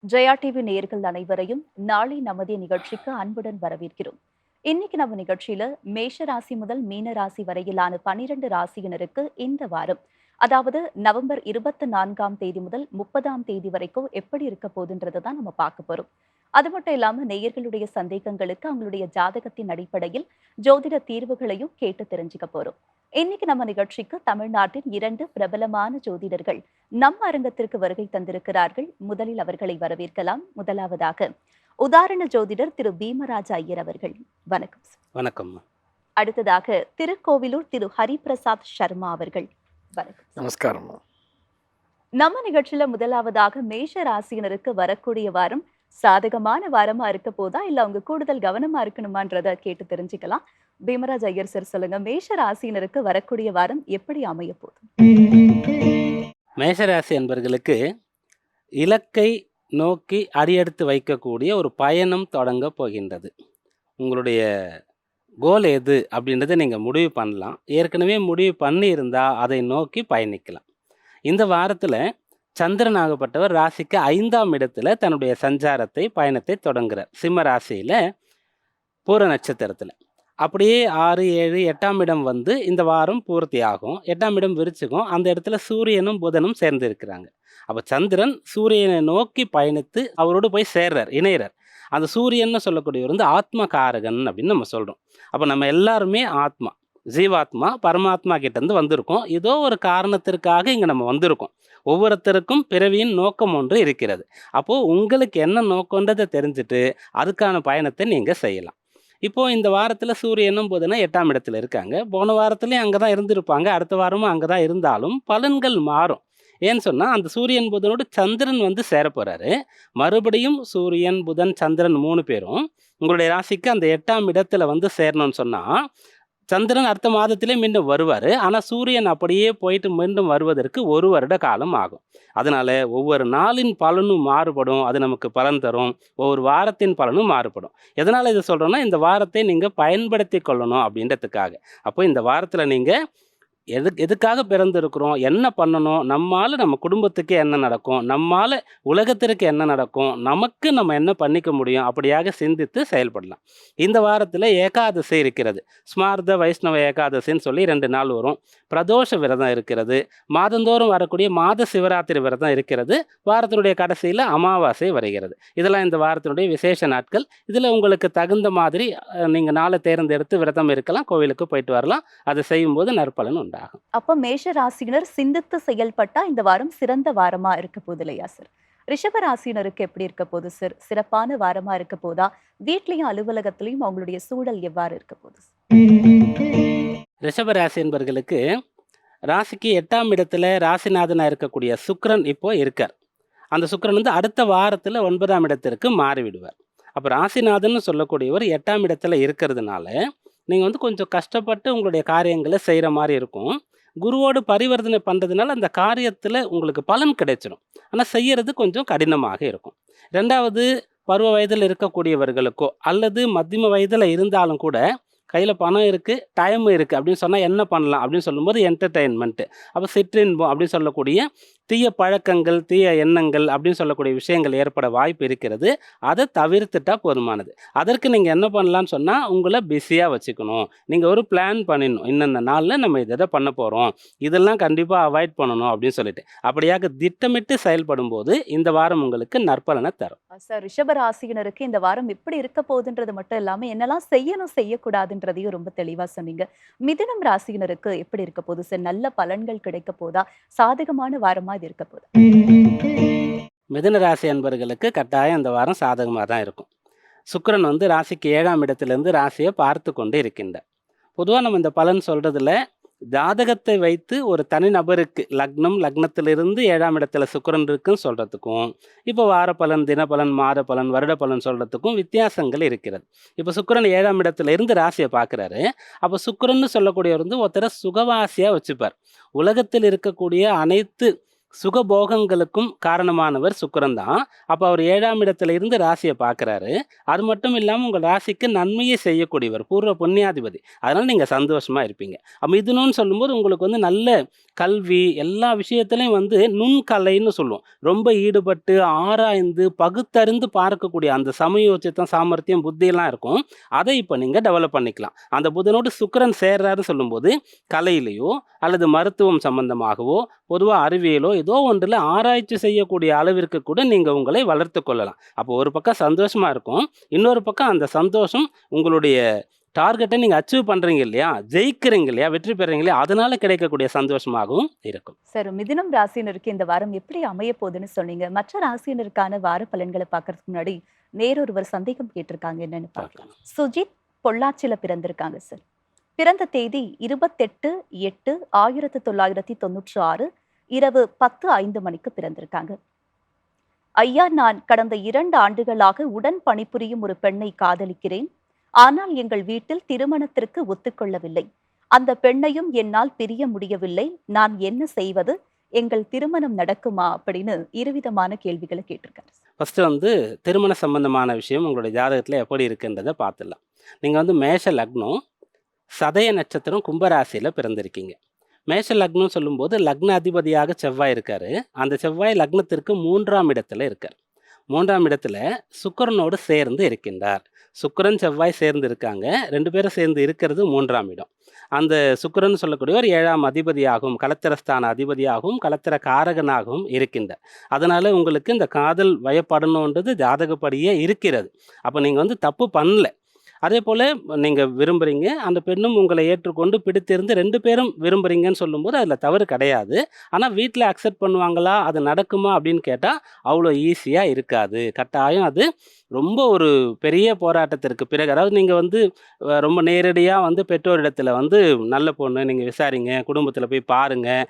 Jaya TV நேயர்கள் அனைவரையும் நாளை நமதே நிகழ்ச்சிக்கு அன்புடன் வரவேற்கிறோம். இன்னைக்கு நம்ம நிகழ்ச்சியில மேஷ ராசி முதல் மீன ராசி வரையிலான 12 ராசியினருக்கு இந்த வாரம், அதாவது நவம்பர் 24ஆம் தேதி முதல் 30ஆம் தேதி வரைக்கும் எப்படி இருக்க போகுதுன்றதை தான் நம்ம பார்க்க போறோம். அது மட்டும் இல்லாம நேயர்களுடைய சந்தேகங்களுக்கு அவங்களுடைய ஜாதகத்தின் அடிப்படையில் ஜோதிட தீர்வுகளையும் கேட்டு தெரிஞ்சுக்க போறோம். இன்னைக்கு நம்ம நிகழ்ச்சிக்கு தமிழ்நாட்டின் 2 பிரபலமான ஜோதிடர்கள் நம்ம அரங்கத்திற்கு வருகை தந்திருக்கிறார்கள். முதலில் அவர்களை வரவேற்கலாம். முதலாவதாக உதாரண ஜோதிடர் திரு பீமராஜ ஐயர் அவர்கள். வணக்கம் சார். வணக்கம். அடுத்ததாக திருக்கோவிலூர் திரு ஹரிபிரசாத் சர்மா அவர்கள். வணக்கம் சார். நமஸ்காரம். நம்ம நிகழ்ச்சியில முதலாவதாக மேஷ ராசியினருக்கு வரக்கூடிய வாரம் சாதகமான வாரமா இருக்க போதா இல்ல அவங்க கூடுதல் கவனமா இருக்கணுமான்றத கேட்டு தெரிஞ்சுக்கலாம். பீமராஜ் ஐயர் சார் சொல்லுங்க, மேஷ ராசியினருக்கு வரக்கூடிய வாரம் எப்படி அமைய போகுது? மேஷராசி என்பர்களுக்கு இலக்கை நோக்கி அடியெடுத்து வைக்கக்கூடிய ஒரு பயணம் தொடங்க போகின்றது. உங்களுடைய கோல் எது அப்படின்றத நீங்கள் முடிவு பண்ணலாம். ஏற்கனவே முடிவு பண்ணியிருந்தால் அதை நோக்கி பயணிக்கலாம். இந்த வாரத்தில் சந்திரன் ஆகப்பட்டவர் ராசிக்கு 5ஆம் இடத்துல தன்னுடைய சஞ்சாரத்தை பயணத்தை தொடங்குகிறார். சிம்ம ராசியில் பூர நட்சத்திரத்தில் அப்படியே 6, 7, 8ஆம் இடம் வந்து இந்த வாரம் பூர்த்தி ஆகும். 8ஆம் இடம் விருச்சிகம். அந்த இடத்துல சூரியனும் புதனும் சேர்ந்து இருக்கிறாங்க. அப்போ சந்திரன் சூரியனை நோக்கி பயணித்து அவரோடு போய் சேர்றார், இணைகிறார். அந்த சூரியன்னு சொல்லக்கூடியவர் வந்து ஆத்மகாரகன் அப்படின்னு நம்ம சொல்கிறோம். அப்போ நம்ம எல்லாருமே ஆத்மா, ஜீவாத்மா, பரமாத்மா கிட்டேருந்து வந்திருக்கோம். ஏதோ ஒரு காரணத்திற்காக இங்கே நம்ம வந்திருக்கோம். ஒவ்வொருத்தருக்கும் பிறவியின் நோக்கம் ஒன்று இருக்கிறது. அப்போது உங்களுக்கு என்ன நோக்கன்றதை தெரிஞ்சுட்டு அதுக்கான பயணத்தை நீங்கள் செய்யலாம். இப்போது இந்த வாரத்தில் சூரியனும் புதனும் 8ஆம் இடத்துல இருக்காங்க. போன வாரத்துலேயும் அங்கே தான் இருந்திருப்பாங்க. அடுத்த வாரமும் அங்கே தான் இருந்தாலும் பலன்கள் மாறும். ஏன்னு சொன்னால் அந்த சூரியன் புதனோடு சந்திரன் வந்து சேரப்போகிறாரு. மறுபடியும் சூரியன் புதன் சந்திரன் 3 பேரும் உங்களுடைய ராசிக்கு அந்த 8ஆம் இடத்துல வந்து சேரணும்னு சொன்னால் சந்திரன் அடுத்த மாதத்திலே மீண்டும் வருவார். ஆனால் சூரியன் அப்படியே போயிட்டு மீண்டும் வருவதற்கு 1 வருட காலம் ஆகும். அதனால் ஒவ்வொரு நாளின் பலனும் மாறுபடும். அது நமக்கு பலன் தரும். ஒவ்வொரு வாரத்தின் பலனும் மாறுபடும். எதனால் இதை சொல்கிறோன்னா, இந்த வாரத்தை நீங்கள் பயன்படுத்தி கொள்ளணும் அப்படின்றதுக்காக. அப்போ இந்த வாரத்தில் நீங்கள் எதுக்காக பிறந்திருக்கிறோம், என்ன பண்ணணும், நம்மால் நம்ம குடும்பத்துக்கு என்ன நடக்கும், நம்மால் உலகத்திற்கு என்ன நடக்கும், நமக்கு நம்ம என்ன பண்ணிக்க முடியும், அப்படியாக சிந்தித்து செயல்படலாம். இந்த வாரத்தில் ஏகாதசி இருக்கிறது. ஸ்மார்த்த வைஷ்ணவ ஏகாதசின்னு சொல்லி 2 நாள் வரும். பிரதோஷ விரதம் இருக்கிறது. மாதந்தோறும் வரக்கூடிய மாத சிவராத்திரி விரதம் இருக்கிறது. வாரத்தினுடைய கடைசியில் அமாவாசை வருகிறது. இதெல்லாம் இந்த வாரத்தினுடைய விசேஷ நாட்கள். இதில் உங்களுக்கு தகுந்த மாதிரி நீங்கள் நாளை தேர்ந்தெடுத்து விரதம் இருக்கலாம், கோவிலுக்கு போயிட்டு வரலாம். அதை செய்யும்போது நற்பலன் உண்டாகும். அப்ப மேஷ ராசியினர் சிந்தித்து செயல்பட்டா இந்த வாரம் சிறந்த வாரமா இருக்க போகுது இல்லையா சார்? ரிஷப ராசியினருக்கு எப்படி இருக்க போகுது சார்? சிறப்பான வாரமா இருக்க போதா? வீட்லயும் அலுவலகத்திலையும் அவங்களுடைய சூழல் எவ்வாறு இருக்க போகுது? ரிஷப ராசி என்பவர்களுக்கு ராசிக்கு 8ஆம் இடத்துல ராசிநாதனாக இருக்கக்கூடிய சுக்கிரன் இப்போ இருக்கார். அந்த சுக்கிரன் வந்து அடுத்த வாரத்தில் 9ஆம் இடத்திற்கு மாறிவிடுவார். அப்போ ராசிநாதன் சொல்லக்கூடியவர் 8ஆம் இடத்துல இருக்கிறதுனால நீங்கள் வந்து கொஞ்சம் கஷ்டப்பட்டு உங்களுடைய காரியங்களை செய்கிற மாதிரி இருக்கும். குருவோடு பரிவர்த்தனை பண்ணுறதுனால அந்த காரியத்தில் உங்களுக்கு பலன் கிடைச்சிடும். ஆனால் செய்கிறது கொஞ்சம் கடினமாக இருக்கும். 2வது, பருவ வயதில் இருக்கக்கூடியவர்களுக்கோ அல்லது மத்தியம வயதில் இருந்தாலும் கூட கையில் பணம் இருக்குது, டைம் இருக்குது அப்படின்னு சொன்னால் என்ன பண்ணலாம் அப்படின்னு சொல்லும்போது என்டர்டெயின்மெண்ட்டு, அப்போ சிற்றின்பம் அப்படின்னு சொல்லக்கூடிய தீய பழக்கங்கள், தீய எண்ணங்கள் அப்படின்னு சொல்லக்கூடிய விஷயங்கள் ஏற்பட வாய்ப்பு இருக்கிறது. அதை தவிர்த்துட்டா போதுமானது. அதற்கு நீங்கள் என்ன பண்ணலான்னு சொன்னால், உங்களை பிஸியாக வச்சுக்கணும். நீங்கள் ஒரு பிளான் பண்ணிடணும். இன்னென்ன நாளில் நம்ம இதை பண்ண போகிறோம், இதெல்லாம் கண்டிப்பாக அவாய்ட் பண்ணணும் அப்படின்னு சொல்லிட்டு அப்படியாக திட்டமிட்டு செயல்படும் போது இந்த வாரம் உங்களுக்கு நற்பலனை தரும். சார், ரிஷப ராசியினருக்கு இந்த வாரம் எப்படி இருக்க போகுதுன்றது மட்டும் இல்லாம என்னெல்லாம் செய்யணும் செய்யக்கூடாதுன்றதையும் ரொம்ப தெளிவா சொன்னீங்க. மிதுனம் ராசியினருக்கு எப்படி இருக்க போகுது சார்? நல்ல பலன்கள் கிடைக்க போதா? சாதகமான வாரமா இது இருக்க போகுது? மிதுன ராசி என்பவர்களுக்கு கட்டாயம் இந்த வாரம் சாதகமாக தான் இருக்கும். சுக்கிரன் வந்து ராசிக்கு 7ஆம் இடத்திலிருந்து ராசியை பார்த்து கொண்டு இருக்கின்றார். பொதுவாக நம்ம இந்த பலன் சொல்கிறதுல ஜாதகத்தை வைத்து ஒரு தனிநபருக்கு லக்னத்திலிருந்து 7ஆம் இடத்துல சுக்கிரன் இருக்குன்னு சொல்கிறதுக்கும், இப்போ வார பலன், தினப்பலன், மாத பலன், வருட பலன் சொல்கிறதுக்கும் வித்தியாசங்கள் இருக்கிறது. இப்போ சுக்கிரன் 7ஆம் இடத்துல இருந்து ராசியை பார்க்குறாரு. அப்போ சுக்கிரன்னு சொல்லக்கூடியவர் வந்து ஒருத்தரை சுகவாசியாக வச்சுப்பார். உலகத்தில் இருக்கக்கூடிய அனைத்து சுகபோகங்களுக்கும் காரணமானவர் சுக்கிரன் தான். அப்போ அவர் 7ஆம் இடத்துல இருந்து ராசியை பார்க்குறாரு. அது மட்டும் இல்லாமல் உங்கள் ராசிக்கு நன்மையை செய்யக்கூடியவர், பூர்வ புண்ணியாதிபதி. அதனால் நீங்கள் சந்தோஷமாக இருப்பீங்க. மிதுனம்னு சொல்லும்போது உங்களுக்கு வந்து நல்ல கல்வி, எல்லா விஷயத்துலையும் வந்து நுண்கலைன்னு சொல்லுவோம். ரொம்ப ஈடுபட்டு ஆராய்ந்து பகுத்தறிந்து பார்க்கக்கூடிய அந்த சமயோசித்தம், சாமர்த்தியம், புத்தியெல்லாம் இருக்கும். அதை இப்போ நீங்கள் டெவலப் பண்ணிக்கலாம். அந்த புதனோடு சுக்கிரன் சேர்றாருன்னு சொல்லும்போது கலையிலையோ அல்லது மருத்துவம் சம்பந்தமாகவோ பொதுவாக அறிவியலோ ஏதோ ஒன்றில் ஆராய்ச்சி செய்யக்கூடிய அளவிற்கு கூட நீங்கள் உங்களை வளர்த்து கொள்ளலாம். அப்போ ஒரு பக்கம் சந்தோஷமாக இருக்கும், இன்னொரு பக்கம் அந்த சந்தோஷம் உங்களுடைய டார்கெட்டை நீங்கள் அச்சீவ் பண்ணுறீங்க இல்லையா, ஜெயிக்கிறீங்க இல்லையா, வெற்றி பெறீங்க இல்லையா, அதனால கிடைக்கக்கூடிய சந்தோஷமாகவும் இருக்கும். சார், மிதுனம் ராசினருக்கு இந்த வாரம் எப்படி அமைய போகுதுன்னு சொன்னீங்க. மற்ற ராசினருக்கான வார பலன்களை பார்க்கறதுக்கு முன்னாடி நேரொருவர் சந்தேகம் கேட்டிருக்காங்க, என்னன்னு பார்க்கலாம். சுஜித் பொள்ளாச்சியில பிறந்திருக்காங்க சார். பிறந்த தேதி 28/8/1996 இரவு 10:05 மணிக்கு பிறந்திருக்காங்க. ஐயா, நான் கடந்த 2 ஆண்டுகளாக உடன் பணிபுரியும் ஒரு பெண்ணை காதலிக்கிறேன். ஆனால் எங்கள் வீட்டில் திருமணத்திற்கு ஒத்துக்கொள்ளவில்லை. அந்த பெண்ணையும் என்னால் பிரிய முடியவில்லை. நான் என்ன செய்வது? எங்கள் திருமணம் நடக்குமா? அப்படின்னு இருவிதமான கேள்விகளை கேட்டிருக்காரு. ஃபஸ்ட்டு வந்து திருமண சம்பந்தமான விஷயம் உங்களுடைய ஜாதகத்தில் எப்படி இருக்குன்றதை பார்த்துடலாம். நீங்கள் வந்து மேஷ லக்னம், சதய நட்சத்திரம், கும்பராசியில் பிறந்திருக்கீங்க. மேஷ லக்னம் சொல்லும்போது லக்ன அதிபதியாக செவ்வாய் இருக்கார். அந்த செவ்வாய் லக்னத்திற்கு 3ஆம் இடத்துல இருக்கார். 3ஆம் இடத்துல சுக்கிரனோடு சேர்ந்து இருக்கின்றார். சுக்கிரன் செவ்வாய் சேர்ந்து இருக்காங்க, 2 பேரும் சேர்ந்து இருக்கிறது 3ஆம் இடம். அந்த சுக்கிரன் சொல்லக்கூடியவர் 7ஆம் அதிபதியாகவும் கலத்திரஸ்தான அதிபதியாகவும் கலத்திர காரகனாகவும் இருக்கின்றார். அதனால உங்களுக்கு இந்த காதல் வயப்படணுன்றது ஜாதகப்படியே இருக்கிறது. அப்போ நீங்கள் வந்து தப்பு பண்ணல. அதே போல் நீங்கள் விரும்புகிறீங்க, அந்த பெண்ணும் உங்களை ஏற்றுக்கொண்டு பிடித்திருந்து 2 பேரும் விரும்புகிறீங்கன்னு சொல்லும்போது அதில் தவறு கிடையாது. ஆனால் வீட்டில் அக்செப்ட் பண்ணுவாங்களா, அது நடக்குமா அப்படின்னு கேட்டால் அவ்வளோ ஈஸியாக இருக்காது. கட்டாயம் அது ரொம்ப ஒரு பெரிய போராட்டத்திற்கு பிறகு, அதாவது நீங்கள் வந்து ரொம்ப நேரடியாக வந்து பெற்றோரிடத்தில் வந்து நல்ல பொண்ணு நீங்கள் விசாரிங்க, குடும்பத்தில் போய் பாருங்கள்,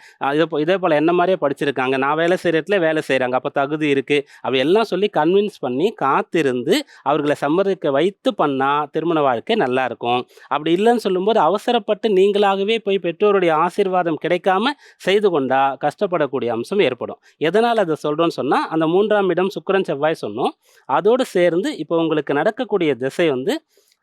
இதே போல் என்ன மாதிரியே படிச்சிருக்காங்க, நான் வேலை செய்கிற இடத்துல வேலை செய்கிறாங்க, அப்போ தகுதி இருக்குது, அப்படி எல்லாம் சொல்லி கன்வின்ஸ் பண்ணி காத்திருந்து அவர்களை சம்மதிக்க வைத்து பண்ணால் திருமண வாழ்க்கை நல்லா இருக்கும். அப்படி இல்லைன்னு சொல்லும்போது அவசரப்பட்டு நீங்களாகவே போய் பெற்றோருடைய ஆசீர்வாதம் கிடைக்காம செய்து கொண்டா கஷ்டப்படக்கூடிய அம்சம் ஏற்படும். எதனால் அதை சொல்கிறோன்னு சொன்னால், அந்த 3ஆம் இடம் சுக்கிரன் செவ்வாய் சொன்னோம், அதோடு சேர்ந்து இப்போ உங்களுக்கு நடக்கக்கூடிய திசை வந்து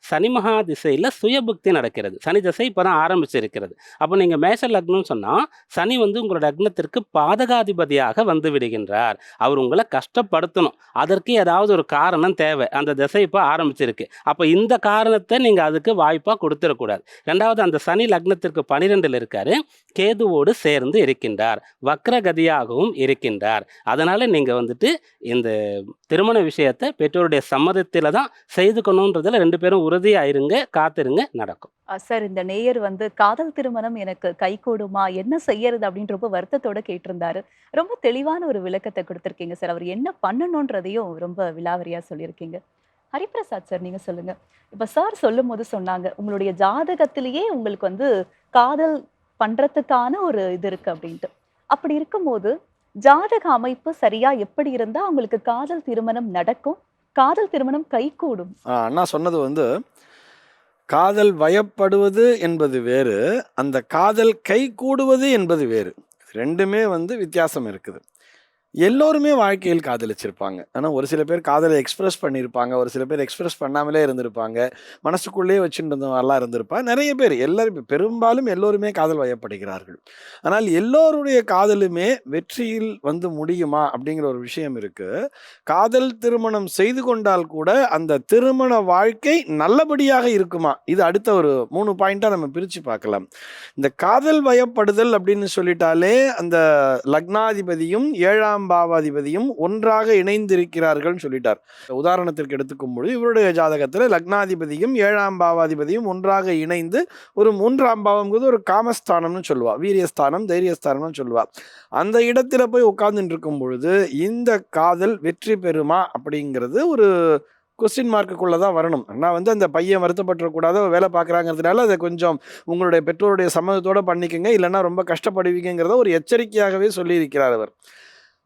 சனி மகா திசையில் சுயபுக்தி நடக்கிறது. சனி திசை இப்போ தான் ஆரம்பிச்சிருக்கிறது. அப்போ நீங்கள் மேஷ லக்னம்னு சொன்னால் சனி வந்து உங்களோட லக்னத்திற்கு பாதகாதிபதியாக வந்து விடுகின்றார். அவர் உங்களை கஷ்டப்படுத்தணும், அதற்கு ஏதாவது ஒரு காரணம் தேவை. அந்த திசை இப்போ ஆரம்பிச்சிருக்கு. அப்போ இந்த காரணத்தை நீங்கள் அதுக்கு வாய்ப்பாக கொடுத்துடக்கூடாது. 2வது, அந்த சனி லக்னத்திற்கு 12இல் இருக்காரு, கேதுவோடு சேர்ந்து இருக்கின்றார், வக்ரகதியாகவும் இருக்கின்றார். அதனால் நீங்கள் வந்துட்டு இந்த திருமண விஷயத்தை பெற்றோருடைய சம்மதத்தில் தான் செய்துக்கணுன்றதில் 2 பேரும் உறுதியாயிருங்க, காத்திருங்க, நடக்கும். சார், இந்த நேயர் வந்து காதல் திருமணம் எனக்கு கைகூடுமா, என்ன செய்யறது அப்படின்னு ரொம்ப வருத்தத்தோட கேட்டிருந்தாரு. ரொம்ப தெளிவான ஒரு விளக்கத்தை கொடுத்துருக்கீங்க சார். அவர் என்ன பண்ணணுன்றதையும் ரொம்ப விலாவரியா சொல்லியிருக்கீங்க. ஹரிபிரசாத் சார், நீங்க சொல்லுங்க. இப்ப சார் சொல்லும் போது சொன்னாங்க, உங்களுடைய ஜாதகத்திலேயே உங்களுக்கு வந்து காதல் பண்றதுக்கான ஒரு இது இருக்கு அப்படின்ட்டு. அப்படி இருக்கும்போது ஜாதக அமைப்பு சரியா எப்படி இருந்தா உங்களுக்கு காதல் திருமணம் நடக்கும், காதல் திருமணம் கைகூடும்? அண்ணா சொன்னது வந்து காதல் வயப்படுவது என்பது வேறு, அந்த காதல் கைகூடுவது என்பது வேறு. 2மே வந்து வித்தியாசம் இருக்குது. எல்லோருமே வாழ்க்கையில் காதலிச்சிருப்பாங்க. ஆனால் ஒரு சில பேர் காதலை எக்ஸ்பிரஸ் பண்ணியிருப்பாங்க, ஒரு சில பேர் எக்ஸ்பிரஸ் பண்ணாமலே இருந்திருப்பாங்க, மனசுக்குள்ளேயே வச்சுட்டு மாதிரிலாம் இருந்திருப்பாங்க. நிறைய பேர், எல்லாரும் பெரும்பாலும் எல்லோருமே காதல் வயப்படுகிறார்கள். ஆனால் எல்லோருடைய காதலுமே வெற்றியில் வந்து முடியுமா அப்படிங்கிற ஒரு விஷயம் இருக்கு. காதல் திருமணம் செய்து கொண்டால் கூட அந்த திருமண வாழ்க்கை நல்லபடியாக இருக்குமா, இது அடுத்த ஒரு 3 பாயிண்டா நம்ம பிரித்து பார்க்கலாம். இந்த காதல் வயப்படுதல் அப்படின்னு சொல்லிட்டாலே அந்த லக்னாதிபதியும் 7ஆம் பாவாதிபதியும் ஒன்றாக இணைந்திருக்கிறார்கள் சொல்லிட்டார். உதாரணத்திற்கு எடுத்துக்கும் பொழுது இவருடைய ஜாதகத்தில் லக்னாதிபதியும் 7ஆம் பாவாதிபதியும் ஒன்றாக இணைந்து ஒரு 3ஆம் பாவம்ங்கிறது ஒரு காமஸ்தானம்னு சொல்லுவா, வீரியஸ்தானம், தைரியஸ்தானம்னு சொல்லுவா. அந்த இடத்துல போய் உட்கார்ந்துட்டு இருக்கும் பொழுது இந்த காதல் வெற்றி பெறுமா அப்படிங்கிறது ஒரு கொஸ்டின் மார்க்குள்ளே தான் வரணும். ஆனால் வந்து அந்த பையன் வருத்தப்பட்டுறக்கூடாத வேலை பார்க்குறாங்கிறதுனால அதை கொஞ்சம் உங்களுடைய பெற்றோருடைய சம்மதத்தோடு பண்ணிக்கோங்க, இல்லைன்னா ரொம்ப கஷ்டப்படுவீங்கிறத ஒரு எச்சரிக்கையாகவே சொல்லியிருக்கிறார் அவர்.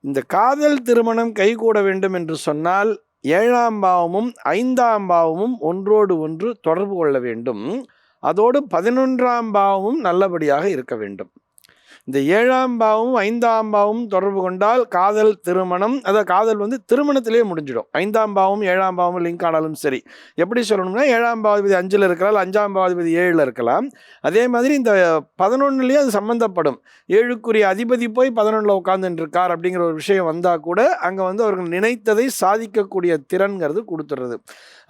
இந்த காதல் திருமணம் கைகூட வேண்டும் என்று சொன்னால் 7ஆம் பாவமும் 5ஆம் பாவமும் ஒன்றோடு ஒன்று தொடர்பு கொள்ள வேண்டும். அதோடு 11ஆம் பாவமும் நல்லபடியாக இருக்க வேண்டும். இந்த 7ஆம் பாவமும் 5ஆம் பாவமும் தொடர்பு கொண்டால் காதல் திருமணம், அதாவது காதல் வந்து திருமணத்திலே முடிஞ்சிடும். 5ஆம் பாவமும் 7ஆம் பாவமும் லிங்க் ஆனாலும் சரி. எப்படி சொல்லணும்னா 7ஆம் பாவாதிபதி 5ல் இருக்கலாம், 5ஆம் பாவாதிபதி 7ல் இருக்கலாம். அதே மாதிரி இந்த 11லேயே அது சம்பந்தப்படும். 7க்குரிய அதிபதி போய் 11ல் உட்கார்ந்துட்டு இருக்கார் அப்படிங்கிற ஒரு விஷயம் வந்தால் கூட அங்கே வந்து அவர்கள் நினைத்ததை சாதிக்கக்கூடிய திறன்கிறது கொடுத்துடுறது.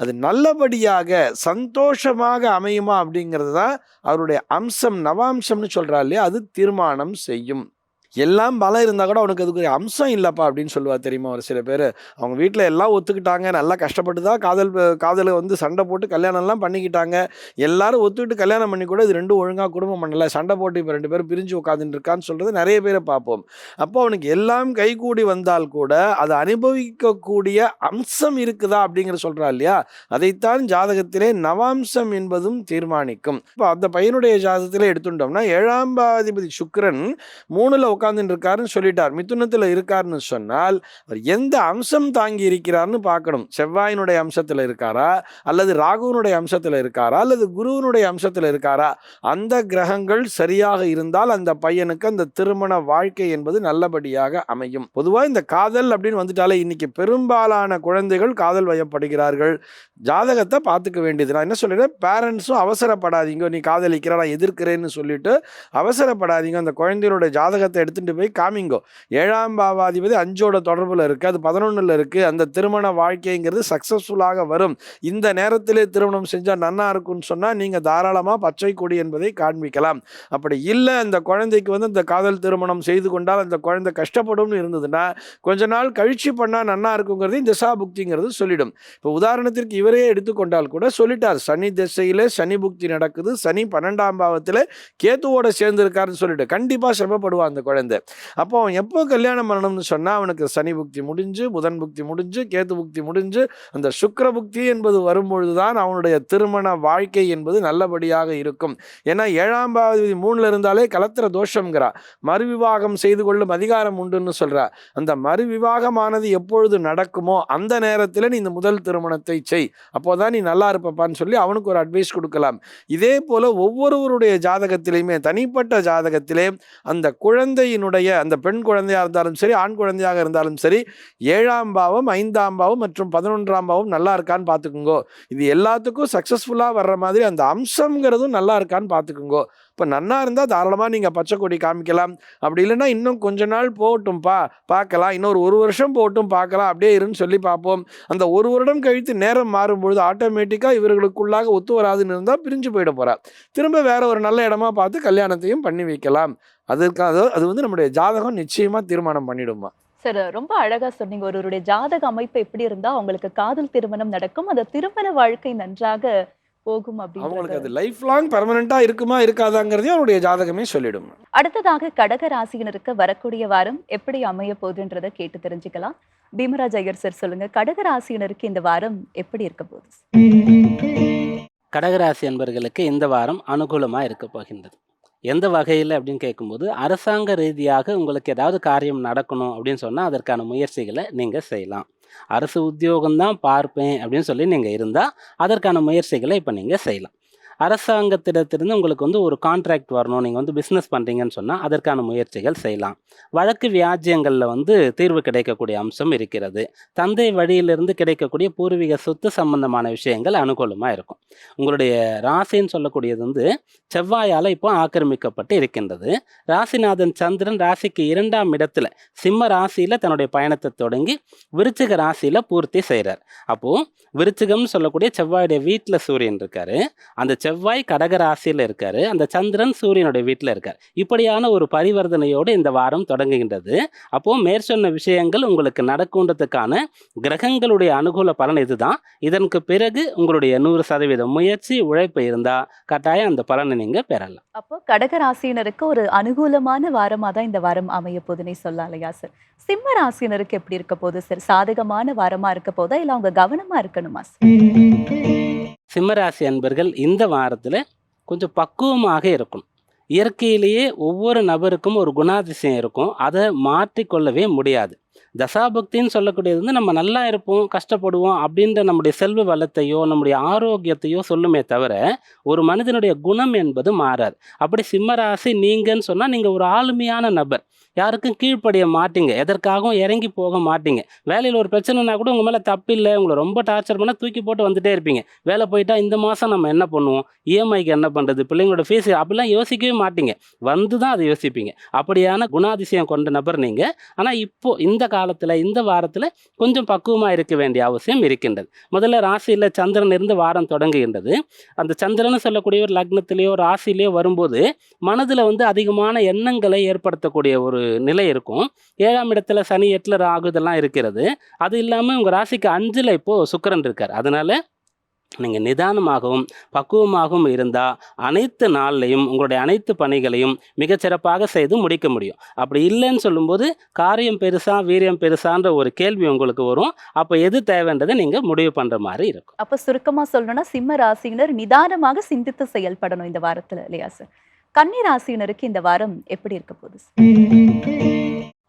அது நல்லபடியாக சந்தோஷமாக அமையுமா அப்படிங்கிறது தான் அவருடைய அம்சம். நவாம்சம்னு சொல்கிறா இல்லையா, அது தீர்மானம் செய்யும். எல்லாம் பலம் இருந்தால் கூட அவனுக்கு அதுக்கு அம்சம் இல்லைப்பா அப்படின்னு சொல்லுவாள் தெரியுமா. ஒரு சில பேர் அவங்க வீட்டில் எல்லாம் ஒத்துக்கிட்டாங்க, நல்லா கஷ்டப்பட்டு தான் காதலை வந்து சண்டை போட்டு கல்யாணம்லாம் பண்ணிக்கிட்டாங்க. எல்லாரும் ஒத்துக்கிட்டு கல்யாணம் பண்ணி கூட இது ரெண்டும் ஒழுங்காக குடும்பம் பண்ணலை, சண்டை போட்டு இப்போ 2 பேரும் பிரிஞ்சு உட்காந்துட்டு இருக்கான்னு சொல்கிறது நிறைய பேரை பார்ப்போம். அப்போ அவனுக்கு எல்லாம் கைகூடி வந்தால் கூட அதை அனுபவிக்கக்கூடிய அம்சம் இருக்குதா அப்படிங்கிற சொல்கிறா இல்லையா, அதைத்தான் ஜாதகத்திலே நவாம்சம் என்பதும் தீர்மானிக்கும். இப்போ அந்த பையனுடைய ஜாதகத்திலே எடுத்துட்டோம்னா 7ஆம் பாவாதிபதி சுக்கிரன் 3ல் உட்கார்ந்துட்டு இருக்காருன்னு சொல்லிட்டார், மிதுனத்தில் இருக்காருன்னு சொன்னால் அவர் எந்த அம்சம் தாங்கி இருக்கிறார்னு பார்க்கணும். செவ்வாயினுடைய அம்சத்தில் இருக்காரா, அல்லது ராகுனுடைய அம்சத்தில் இருக்காரா, அல்லது குருவனுடைய அம்சத்தில் இருக்காரா. அந்த கிரகங்கள் சரியாக இருந்தால் அந்த பையனுக்கு அந்த திருமண வாழ்க்கை என்பது நல்லபடியாக அமையும். பொதுவாக இந்த காதல் அப்படின்னு வந்துட்டாலே இன்னைக்கு பெரும்பாலான குழந்தைகள் காதல் வயப்படுகிறார்கள். ஜாதகத்தை பார்த்துக்க வேண்டியது. நான் என்ன சொல்லிடுறேன், பேரண்ட்ஸும் அவசரப்படாதீங்க, நீ காதலிக்கிற நான் எதிர்க்கிறேன்னு சொல்லிட்டு அவசரப்படாதீங்க. அந்த குழந்தையோட ஜாதகத்தை எடுத்துட்டு போய் காமிங்கோ. 7ஆம் பாவாதிபதி 5ஓட தொடர்புல இருக்கு, அது 11ல் இருக்கு. அந்த திருமண வாழ்க்கைங்கிறது சக்சஸ்ஃபுல்லாக வரும். இந்த நேரத்திலே திருமணம் செஞ்சா நன்னா இருக்கும்னு சொன்னா நீங்க தாராளமா பச்சை கொடி என்பதை காண்பிக்கலாம். அப்படி இல்லை அந்த குழந்தைக்கு வந்து இந்த காதல் திருமணம் செய்து கொண்டால் அந்த குழந்தை கஷ்டப்படும் இருந்ததுன்னா கொஞ்ச நாள் கழிச்சு பண்ணா நன்னா இருக்குங்கிறது திசா புக்திங்கிறது சொல்லிடும். இப்போ உதாரணத்திற்கு இவரே எடுத்துக்கொண்டால் கூட சொல்லிட்டார், சனி திசையிலே சனி புக்தி நடக்குது, சனி 12ஆம் பாவத்தில் கேத்துவோட சேர்ந்து இருக்காருன்னு சொல்லிட்டு கண்டிப்பா சிரமப்படுவான் அந்த குழந்தை. அப்போ அவன் எப்போ கல்யாணம் பண்ணணும்னு சொன்னா அவனுக்கு சனி புக்தி முடிஞ்சு, புதன் புக்தி முடிஞ்சு, கேத்து புக்தி முடிஞ்சு, அந்த சுக்கிர புக்தி என்பது வரும்பொழுதுதான் அவனுடைய திருமண வாழ்க்கை என்பது நல்லபடியாக இருக்கும். ஏன்னா 7ஆம் பாவாதிபதி 3ல் இருந்தாலே கலத்திர தோஷம்ங்கிறா, மறுவிவாகம் செய்து கொள்ளும் அதிகாரம் உண்டுன்னு சொல்றா. அந்த மறுவிவாகமானது எப்பொழுது நடக்குமோ அந்த நேரத்தில் நீ இந்த முதல் திருமணத்தை செய், அப்போதான் நீ நல்லா இருப்பப்பான்னு சொல்லி அவனுக்கு ஒரு அட்வைஸ் கொடுக்கலாம். இதே போல ஒவ்வொருவருடைய ஜாதகத்திலையுமே தனிப்பட்ட ஜாதகத்திலே அந்த குழந்தையினுடைய, அந்த பெண் குழந்தையாக இருந்தாலும் சரி ஆண் குழந்தையாக இருந்தாலும் சரி, 7ஆம் பாவம் 5ஆம் பாவம் மற்றும் 11ஆம் பாவம் நல்லா இருக்கான்னு பார்த்துக்குங்கோ. இது எல்லாத்துக்கும் சக்ஸஸ்ஃபுல்லாக வர்ற மாதிரி அந்த அம்சங்கிறதும் நல்லா இருக்கான்னு பார்த்துக்குங்கோ. இப்போ நன்னா இருந்தால் தாராளமாக நீங்கள் பச்சை கொடி காமிக்கலாம். அப்படி இல்லைன்னா இன்னும் கொஞ்ச நாள் போகட்டும்ப்பா பார்க்கலாம், இன்னொரு 1 வருஷம் போகட்டும் பார்க்கலாம், அப்படியே இருன்னு சொல்லி பார்ப்போம். அந்த 1 வருடம் கழித்து நேரம் மாறும்பொழுது ஆட்டோமேட்டிக்காக இவர்களுக்குள்ளாக ஒத்து வராதுன்னு இருந்தால் பிரிஞ்சு போயிட போகிறா. திரும்ப வேற ஒரு நல்ல இடமா பார்த்து கல்யாணத்தையும் பண்ணி வைக்கலாம். அதற்காக அது வந்து நம்முடைய ஜாதகம் நிச்சயமாக தீர்மானம் பண்ணிடுமா. சார், ரொம்ப அழகா சொன்னீங்க. ஒருவருடைய ஜாதக அமைப்பு எப்படி இருந்தா அவங்களுக்கு காதல் திருமணம் நடக்கும், அந்த திருமண வாழ்க்கை நன்றாக போகும் அவங்களுக்கு அப்படின்றது. அது லைஃப் லாங் பர்மனெண்ட்டாக இருக்குமா இருக்காதாங்கிறதையும் அவருடைய ஜாதகமே சொல்லிடும். அடுத்ததாக கடக ராசியினருக்கு வரக்கூடிய வாரம் எப்படி அமைய போகுதுன்றதை கேட்டு தெரிஞ்சுக்கலாம். பீமராஜ் ஐயர் சார் சொல்லுங்க, கடக ராசியினருக்கு இந்த வாரம் எப்படி இருக்க போகுது? கடகராசி அன்பர்களுக்கு இந்த வாரம் அனுகூலமாக இருக்க போகின்றது. எந்த வகையில் அப்படின்னு கேட்கும்போது, அரசாங்க ரீதியாக உங்களுக்கு ஏதாவது காரியம் நடக்கணும் அப்படின்னு சொன்னால் அதற்கான முயற்சிகளை நீங்கள் செய்யலாம். அரசு உத்தியோகம்தான் பார்ப்பேன் அப்படின்னு சொல்லி நீங்கள் இருந்தால் அதற்கான முயற்சிகளை இப்போ நீங்கள் செய்யலாம். அரசாங்கத்திடத்திலிருந்து உங்களுக்கு வந்து ஒரு கான்ட்ராக்ட் வரணும், நீங்கள் வந்து பிஸ்னஸ் பண்ணுறீங்கன்னு சொன்னால் அதற்கான முயற்சிகள் செய்யலாம். வழக்கு வியாஜ்யங்களில் வந்து தீர்வு கிடைக்கக்கூடிய அம்சம் இருக்கிறது. தந்தை வழியிலிருந்து கிடைக்கக்கூடிய பூர்வீக சொத்து சம்பந்தமான விஷயங்கள் அனுகூலமாக இருக்கும். உங்களுடைய ராசின்னு சொல்லக்கூடியது வந்து செவ்வாயால் இப்போ ஆக்கிரமிக்கப்பட்டு இருக்கின்றது. ராசிநாதன் சந்திரன் ராசிக்கு 2ஆம் இடத்துல சிம்ம ராசியில் தன்னுடைய பயணத்தை தொடங்கி விருச்சிக ராசியில் பூர்த்தி செய்கிறார். அப்போது விருச்சிகம்னு சொல்லக்கூடிய செவ்வாயுடைய வீட்டில் சூரியன் இருக்கார், அந்த செவ்வாய் கடக ராசியில் இருக்காரு, அந்த சந்திரன் சூரியனுடைய வீட்டில் இருக்கார். இப்படியான ஒரு பரிவர்த்தனையோடு இந்த வாரம் தொடங்குகின்றது. அப்போ மேற்சொன்ன விஷயங்கள் உங்களுக்கு நடக்குன்றதுக்கான கிரகங்களுடைய அனுகூல பலன் இதுதான். இதற்கு பிறகு உங்களுடைய 100% முயற்சி உழைப்பு இருந்தால் கட்டாயம் அந்த பலனை நீங்க பெறலாம். அப்போ கடக ராசியினருக்கு ஒரு அனுகூலமான வாரமா தான் இந்த வாரம் அமைய போகுதுன்னே சொல்லலாம் இல்லையா சார்? சிம்ம ராசியினருக்கு எப்படி இருக்க போகுது சார்? சாதகமான வாரமா இருக்க போதா இல்ல அவங்க கவனமா இருக்கணுமா சார்? சிம்மராசி அன்பர்கள் இந்த வாரத்தில் கொஞ்சம் பக்குவமாக இருக்கணும். இயற்கையிலேயே ஒவ்வொரு நபருக்கும் ஒரு குணாதிசயம் இருக்கும், அதை மாற்றிக்கொள்ளவே முடியாது. தசாபக்தின்னு சொல்லக்கூடியது வந்து நம்ம நல்லா இருப்போம், கஷ்டப்படுவோம் அப்படின்ற நம்முடைய செல்வ வளத்தையோ, நம்முடைய ஆரோக்கியத்தையோ சொல்லுமே தவிர, ஒரு மனிதனுடைய குணம் என்பது மாறாது. அப்படி சிம்ம ராசி நீங்கன்னு சொன்னா, நீங்க ஒரு ஆளுமையான நபர். யாருக்கும் கீழ்ப்படிய மாட்டீங்க. எதற்காகவும் இறங்கி போக மாட்டீங்க. வேலையில ஒரு பிரச்சனைனா கூட உங்க மேல தப்பில்ல. உங்கள ரொம்ப டார்ச்சர் பண்ணா தூக்கி போட்டு வந்துட்டே இருப்பீங்க. வேலை போயிட்டா இந்த மாசம் நம்ம என்ன பண்ணுவோம்? இஎம்ஐக்கு என்ன பண்றது? பிள்ளைங்களோட ஃபீஸ் அப்படிலாம் யோசிக்கவே மாட்டீங்க. வந்து தான் அத யோசிப்பீங்க. அப்படியான குணாதிசயம் கொண்ட நபர் நீங்க. ஆனா இப்போ இந்த காலத்துல, இந்த வாரத்துல கொஞ்சம் பக்குவமா இருக்க வேண்டிய அவசியம் இருக்கின்றது. முதல்ல ராசியில சந்திரன் இருந்து வாரம் தொடங்குகின்றது. அந்த சந்திரன்னு சொல்லக்கூடிய ஒரு லக்னத்திலேயோ, ராசியிலேயோ வரும்போது, மனதுல வந்து அதிகமான எண்ணங்களை ஏற்படுத்தக்கூடிய ஒரு நிலை இருக்கும். 7ஆம் இடத்துல சனி, 8ல ராகு இதெல்லாம் இருக்கிறது. அது இல்லாம உங்க ராசிக்கு 5ல இப்போ சுக்கிரன் இருக்கார். அதனால நீங்க நிதானமாகவும், பக்குவமாகவும் இருந்தா, அனைத்து நாள்லயும் உங்களுடைய அனைத்து பணிகளையும் மிகச்சிறப்பாக செய்து முடிக்க முடியும். அப்படி இல்லைன்னு சொல்லும்போது, காரியம் பெருசா, வீரியம் பெருசான்ற ஒரு கேள்வி உங்களுக்கு வரும். அப்ப எது தேவைன்றதை நீங்க முடிவு பண்ற மாரி இருக்கும். அப்ப சுருக்கமா சொல்லணும்னா சிம்ம ராசியினர் நிதானமாக சிந்தித்து செயல்படணும் இந்த வாரத்துல இல்லையா சார்? கன்னி ராசியினருக்கு இந்த வாரம் எப்படி இருக்க போகுது சார்?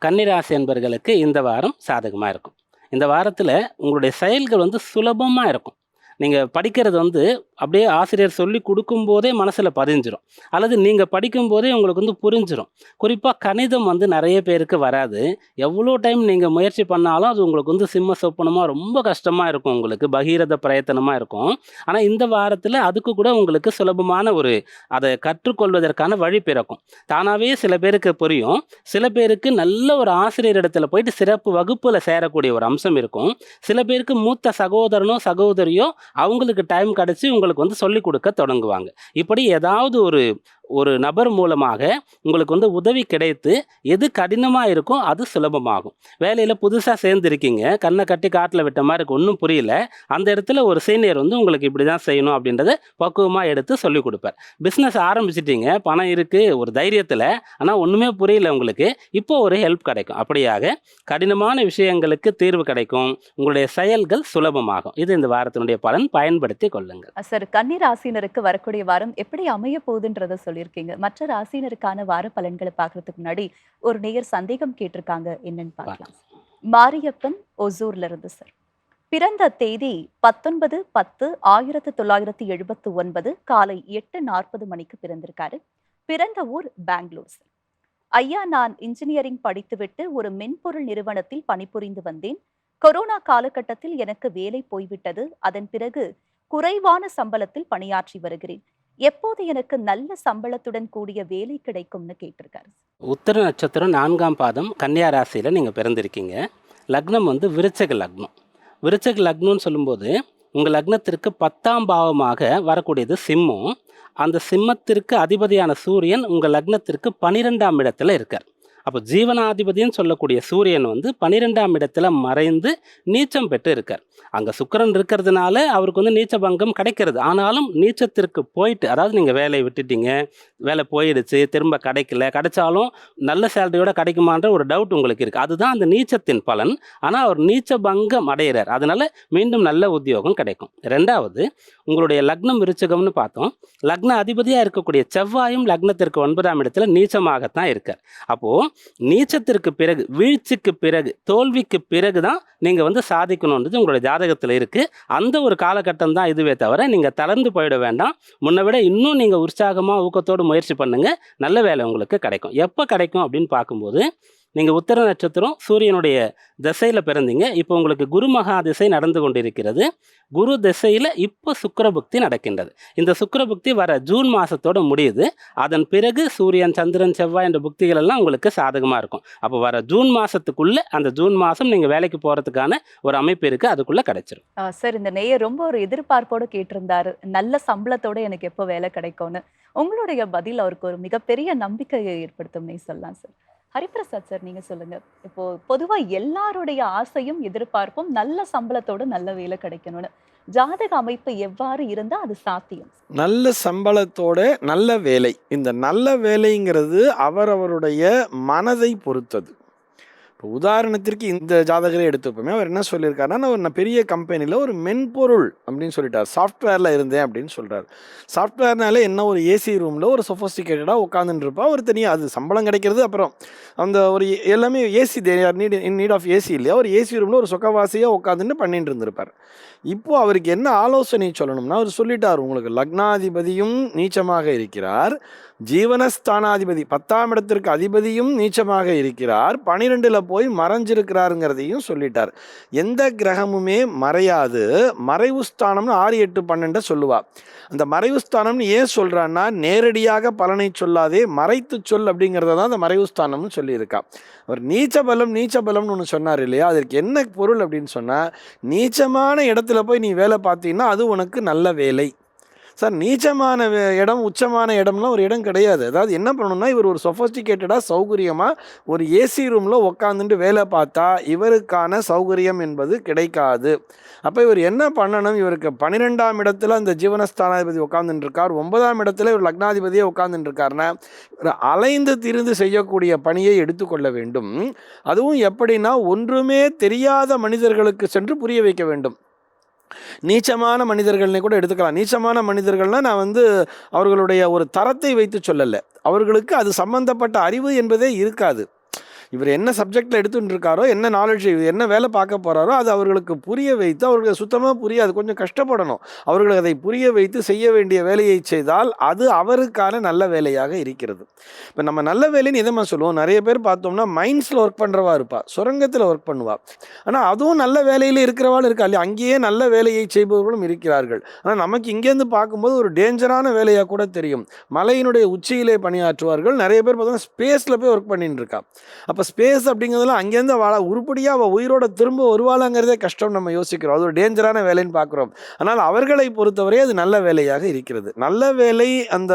கன்னிராசி என்பர்களுக்கு இந்த வாரம் சாதகமா இருக்கும். இந்த வாரத்துல உங்களுடைய செயல்கள் வந்து சுலபமா இருக்கும். நீங்க படிக்கிறது வந்து அப்படியே ஆசிரியர் சொல்லிக் குடுக்கும்போதே மனசுல பதிஞ்சிரும். அல்லது நீங்க படிக்கும்போதே உங்களுக்கு வந்து புரிஞ்சிரும். குறிப்பா கணிதம் வந்து நெறைய பேருக்கு வராது. எவ்வளோ டைம் நீங்க முயற்சி பண்ணாலும் அது உங்களுக்கு வந்து சிம்ம சொப்பனமா ரொம்ப கஷ்டமா இருக்கும் உங்களுக்கு. பகீரத பிரயத்தனமா இருக்கும். ஆனா இந்த வாரத்துல அதுக்கு கூட உங்களுக்கு சுலபமான ஒரு அத கற்றுக்கொள்வதற்கான வழி பிறக்கும். தானாவே சில பேருக்கு புரியும். சில பேருக்கு நல்ல ஒரு ஆசிரியர் இடத்துல போயிட்டு சிறப்பு வகுப்புல சேரக்கூடிய ஒரு அம்சம் இருக்கும். சில பேருக்கு மூத்த சகோதரனோ, சகோதரியோ அவங்களுக்கு டைம் கிடைச்சு உங்களுக்கு வந்து சொல்லிக் கொடுக்க தொடங்குவாங்க. இப்படி ஏதாவது ஒரு ஒரு நபர் மூலமாக உங்களுக்கு வந்து உதவி கிடைத்து, எது கடினமா இருக்கோ அது சுலபமாகும். வேலையில புதுசா சேர்ந்திருக்கீங்க. கண்ண கட்டி காட்டுல விட்ட மாரி இருக்கு. ஒண்ணும் புரியல. அந்த இடத்துல ஒரு சீனியர் வந்து உங்களுக்கு இப்படிதான் செய்யணும் அப்படின்றத பக்குவமா எடுத்து சொல்லிக் கொடுப்பார். பிசினஸ் ஆரம்பிச்சிட்டீங்க. பணம் இருக்கு. ஒரு தைரியத்துல. ஆனா ஒண்ணுமே புரியல உங்களுக்கு. இப்போ ஒரு ஹெல்ப் கிடைக்கும். அப்படியாக கடினமான விஷயங்களுக்கு தீர்வு கிடைக்கும். உங்களுடைய செயல்கள் சுலபமாகும். இது இந்த வாரத்தினுடைய பலன். பயன்படுத்திக் கொள்ளுங்கள். சார் கன்னி ராசியினருக்கு வரக்கூடிய வாரம் எப்படி அமைய போகுதுன்றத சொல்லியிருக்கீங்க. மற்ற ராசியினருக்கான வார பலன்களை பார்க்கறதுக்கு முன்னாடி ஒரு நேயர் சந்தேகம் கேட்டிருக்காங்க, என்னன்னு பார்க்கலாம். மாரியப்பன் ஒசூர்ல இருந்து சார். பிறந்த தேதி 19/10/1979 காலை 8:40 மணிக்கு பிறந்திருக்காரு. பிறந்த ஊர் பெங்களூர் சார். ஐயா, நான் இன்ஜினியரிங் படித்துவிட்டு ஒரு மென்பொருள் நிறுவனத்தில் பணிபுரிந்து வந்தேன். கொரோனா காலகட்டத்தில் எனக்கு வேலை போய்விட்டது. அதன் பிறகு குறைவான சம்பளத்தில் பணியாற்றி வருகிறேன். எப்போது எனக்கு நல்ல சம்பளத்துடன் கூடிய வேலை கிடைக்கும்னு கேட்டிருக்காரு. உத்திர நட்சத்திரம் 4ஆம் பாதம் கன்னியா ராசியில நீங்க பிறந்திருக்கீங்க. லக்னம் வந்து விருச்சக லக்னம். விருச்சக லக்னம்னு சொல்லும்போது உங்க லக்னத்திற்கு 10ஆம் பாவமாக வரக்கூடியது சிம்மம். அந்த சிம்மத்திற்கு அதிபதியான சூரியன் உங்க லக்னத்திற்கு 12ஆம் இடத்துல இருக்கார். அப்போ ஜீவனாதிபதின்னு சொல்லக்கூடிய சூரியன் வந்து 12ஆம் இடத்துல மறைந்து நீச்சம் பெற்று இருக்கார். அங்கே சுக்கிரன் இருக்கிறதுனால அவருக்கு வந்து நீச்ச பங்கம் கிடைக்கிறது. ஆனாலும் நீச்சத்திற்கு போயிட்டு, அதாவது நீங்கள் வேலையை விட்டுட்டீங்க, வேலை போயிடுச்சு, திரும்ப கிடைக்கல, கிடைச்சாலும் நல்ல சேலரியோட கிடைக்குமான்ற ஒரு டவுட் உங்களுக்கு இருக்குது. அதுதான் அந்த நீச்சத்தின் பலன். ஆனால் அவர் நீச்ச பங்கம் அடைகிறார். அதனால மீண்டும் நல்ல உத்தியோகம் கிடைக்கும். ரெண்டாவது, உங்களுடைய லக்னம் விருச்சகம்னு பார்த்தோம். லக்ன அதிபதியாக இருக்கக்கூடிய செவ்வாயும் லக்னத்திற்கு 9ஆம் இடத்துல நீச்சமாகத்தான் இருக்கார். அப்போது நீச்சத்திற்கு பிறகு, வீழ்ச்சிக்கு பிறகு, தோல்விக்கு பிறகு தான் நீங்கள் வந்து சாதிக்கணுன்றது உங்களுடைய ஜாதகத்தில் இருக்குது. அந்த ஒரு காலகட்டம் தான் இதுவே தவிர நீங்கள் தளர்ந்து போயிட வேண்டாம். முன்னை விட இன்னும் நீங்கள் உற்சாகமாக ஊக்கத்தோடு முயற்சி பண்ணுங்கள். நல்ல வேலை உங்களுக்கு கிடைக்கும். எப்போ கிடைக்கும் அப்படின்னு பார்க்கும்போது, நீங்கள் உத்திர நட்சத்திரம் சூரியனுடைய திசையில் பிறந்தீங்க. இப்போ உங்களுக்கு குரு மகா திசை நடந்து கொண்டிருக்கிறது. குரு திசையில் இப்போ சுக்கிரபுக்தி நடக்கின்றது. இந்த சுக்கிரபுக்தி வர ஜூன் மாதத்தோட முடியுது. அதன் பிறகு சூரியன், சந்திரன், செவ்வாய் என்ற புக்திகள் எல்லாம் உங்களுக்கு சாதகமாக இருக்கும். அப்போ வர ஜூன் மாதத்துக்குள்ளே, அந்த ஜூன் மாதம் நீங்கள் வேலைக்கு போகிறதுக்கான ஒரு அமைப்பு இருக்குது. அதுக்குள்ளே கிடைச்சிரும். சார், இந்த நேயர் ரொம்ப ஒரு எதிர்பார்ப்போடு கேட்டிருந்தாரு, நல்ல சம்பளத்தோட எனக்கு எப்போ வேலை கிடைக்கும்னு. உங்களுடைய பதில் அவருக்கு ஒரு மிகப்பெரிய நம்பிக்கையை ஏற்படுத்தும்னே சொல்லலாம் சார். ஹரிபிரசாத் சார், நீங்க சொல்லுங்க. இப்போ பொதுவா எல்லாருடைய ஆசையும் எதிர்பார்ப்பும் நல்ல சம்பளத்தோட நல்ல வேலை கிடைக்கணும்னு. ஜாதக அமைப்பு எவ்வாறு இருந்தா அது சாத்தியம்? நல்ல சம்பளத்தோட நல்ல வேலை. இந்த நல்ல வேலைங்கிறது அவரவருடைய மனதை பொறுத்தது. இப்போ உதாரணத்திற்கு இந்த ஜாதகரை எடுத்துப்போமே, அவர் என்ன சொல்லியிருக்காருன்னா, நான் ஒரு பெரிய கம்பெனியில் ஒரு மென்பொருள் அப்படின்னு சொல்லிட்டார். சாஃப்ட்வேரில் இருந்தேன் அப்படின்னு சொல்கிறார். சாஃப்ட்வேர்னால என்ன, ஒரு ஏசி ரூமில் ஒரு சொஃபஸ்டிகேட்டடாக உட்காந்துட்டு இருப்பா. ஒரு தனியாக அது சம்பளம் கிடைக்கிறது, அப்புறம் அந்த ஒரு எல்லாமே AC, they are need of AC இல்லையா, ஒரு ஏசி ரூமில் ஒரு சுகவாசியாக உட்காந்துட்டு பண்ணிட்டு இருந்திருப்பார். இப்போ அவருக்கு என்ன ஆலோசனை சொல்லணும்னா, அவர் சொல்லிட்டார், உங்களுக்கு லக்னாதிபதியும் நீச்சமாக இருக்கிறார், ஜீவனஸ்தானாதிபதி 10ஆம் இடத்திற்கு அதிபதியும் நீச்சமாக இருக்கிறார், 12ல் போய் மறைஞ்சிருக்கிறாருங்கிறதையும் சொல்லிட்டார். எந்த கிரகமுமே மறையாது. மறைவு ஸ்தானம்னு 6, 8, 12 சொல்லுவா. அந்த மறைவு ஸ்தானம்னு ஏன் சொல்கிறான்னா, நேரடியாக பலனை சொல்லாதே, மறைத்து சொல் அப்படிங்கிறத தான் அந்த மறைவு ஸ்தானம்னு சொல்லியிருக்கா. அவர் நீச்ச பலம்னு ஒன்று சொன்னார் இல்லையா, அதற்கு என்ன பொருள் அப்படின்னு சொன்னால், நீச்சமான இடத்துல போய் நீ வேலை பார்த்தீங்கன்னா அது உனக்கு நல்ல வேலை. சார், நீச்சமான இடம், உச்சமான இடம்லாம் ஒரு இடம் கிடையாது. அதாவது என்ன பண்ணணும்னா, இவர் ஒரு சொஃபஸ்டிகேட்டடாக சௌகரியமாக ஒரு ஏசி ரூமில் உட்காந்துட்டு வேலை பார்த்தா இவருக்கான சௌகரியம் என்பது கிடைக்காது. அப்போ இவர் என்ன பண்ணணும், இவருக்கு 12ஆம் இடத்துல அந்த ஜீவனஸ்தானாதிபதி உட்காந்துட்டு இருக்கார், 9ஆம் இடத்துல இவர் லக்னாதிபதியே உட்காந்துட்டு இருக்காருன்னா, இவர் அலைந்து திரிந்து செய்யக்கூடிய பணியை எடுத்துக்கொள்ள வேண்டும். அதுவும் எப்படின்னா, ஒன்றுமே தெரியாத மனிதர்களுக்கு சென்று புரிய வைக்க வேண்டும். நீச்சமான மனிதர்கள்னே கூட எடுத்துக்கலாம். நீச்சமான மனிதர்கள்னால் நான் அவர்களுடைய ஒரு தரத்தை வைத்து சொல்லலை, அவர்களுக்கு அது சம்பந்தப்பட்ட அறிவு என்பதே இருக்காது. இவர் என்ன சப்ஜெக்டில் எடுத்துகிட்டு இருக்காரோ, என்ன நாலேஜ், என்ன வேலை பார்க்க போகிறாரோ அது அவர்களுக்கு புரிய வைத்து, அவர்களுக்கு சுத்தமாக புரியாது, கொஞ்சம் கஷ்டப்படணும். அவர்களுக்கு அதை புரிய வைத்து செய்ய வேண்டிய வேலையை செய்தால் அது அவருக்கான நல்ல வேலையாக இருக்கிறது. இப்போ நம்ம நல்ல வேலைன்னு எதை சொல்லுவோம், நிறைய பேர் பார்த்தோம்னா மைன்ஸில் ஒர்க் பண்ணுறவா இருப்பா, சுரங்கத்தில் ஒர்க் பண்ணுவா. ஆனால் அதுவும் நல்ல வேலையில் இருக்கிறவாள் இருக்கா இல்லையா, அங்கேயே நல்ல வேலையை செய்பவர்களும் இருக்கிறார்கள். ஆனால் நமக்கு இங்கேருந்து பார்க்கும்போது ஒரு டேஞ்சரான வேலையாக கூட தெரியும். மலையினுடைய உச்சியிலே பணியாற்றுவார்கள். நிறைய பேர் பார்த்தோம்னா ஸ்பேஸில் போய் ஒர்க் பண்ணிட்டு இருக்கா. அப்போ ஸ்பேஸ் அப்படிங்கிறதுலாம் அங்கேருந்து உருப்படியாக அவள் உயிரோட திரும்ப வருவாளாங்கிறதே கஷ்டம். நம்ம யோசிக்கிறோம், அது ஒரு டேஞ்சரான வேலைன்னு பார்க்குறோம். ஆனால் அவர்களை பொறுத்தவரை அது நல்ல வேலையாக இருக்கிறது. நல்ல வேலை, அந்த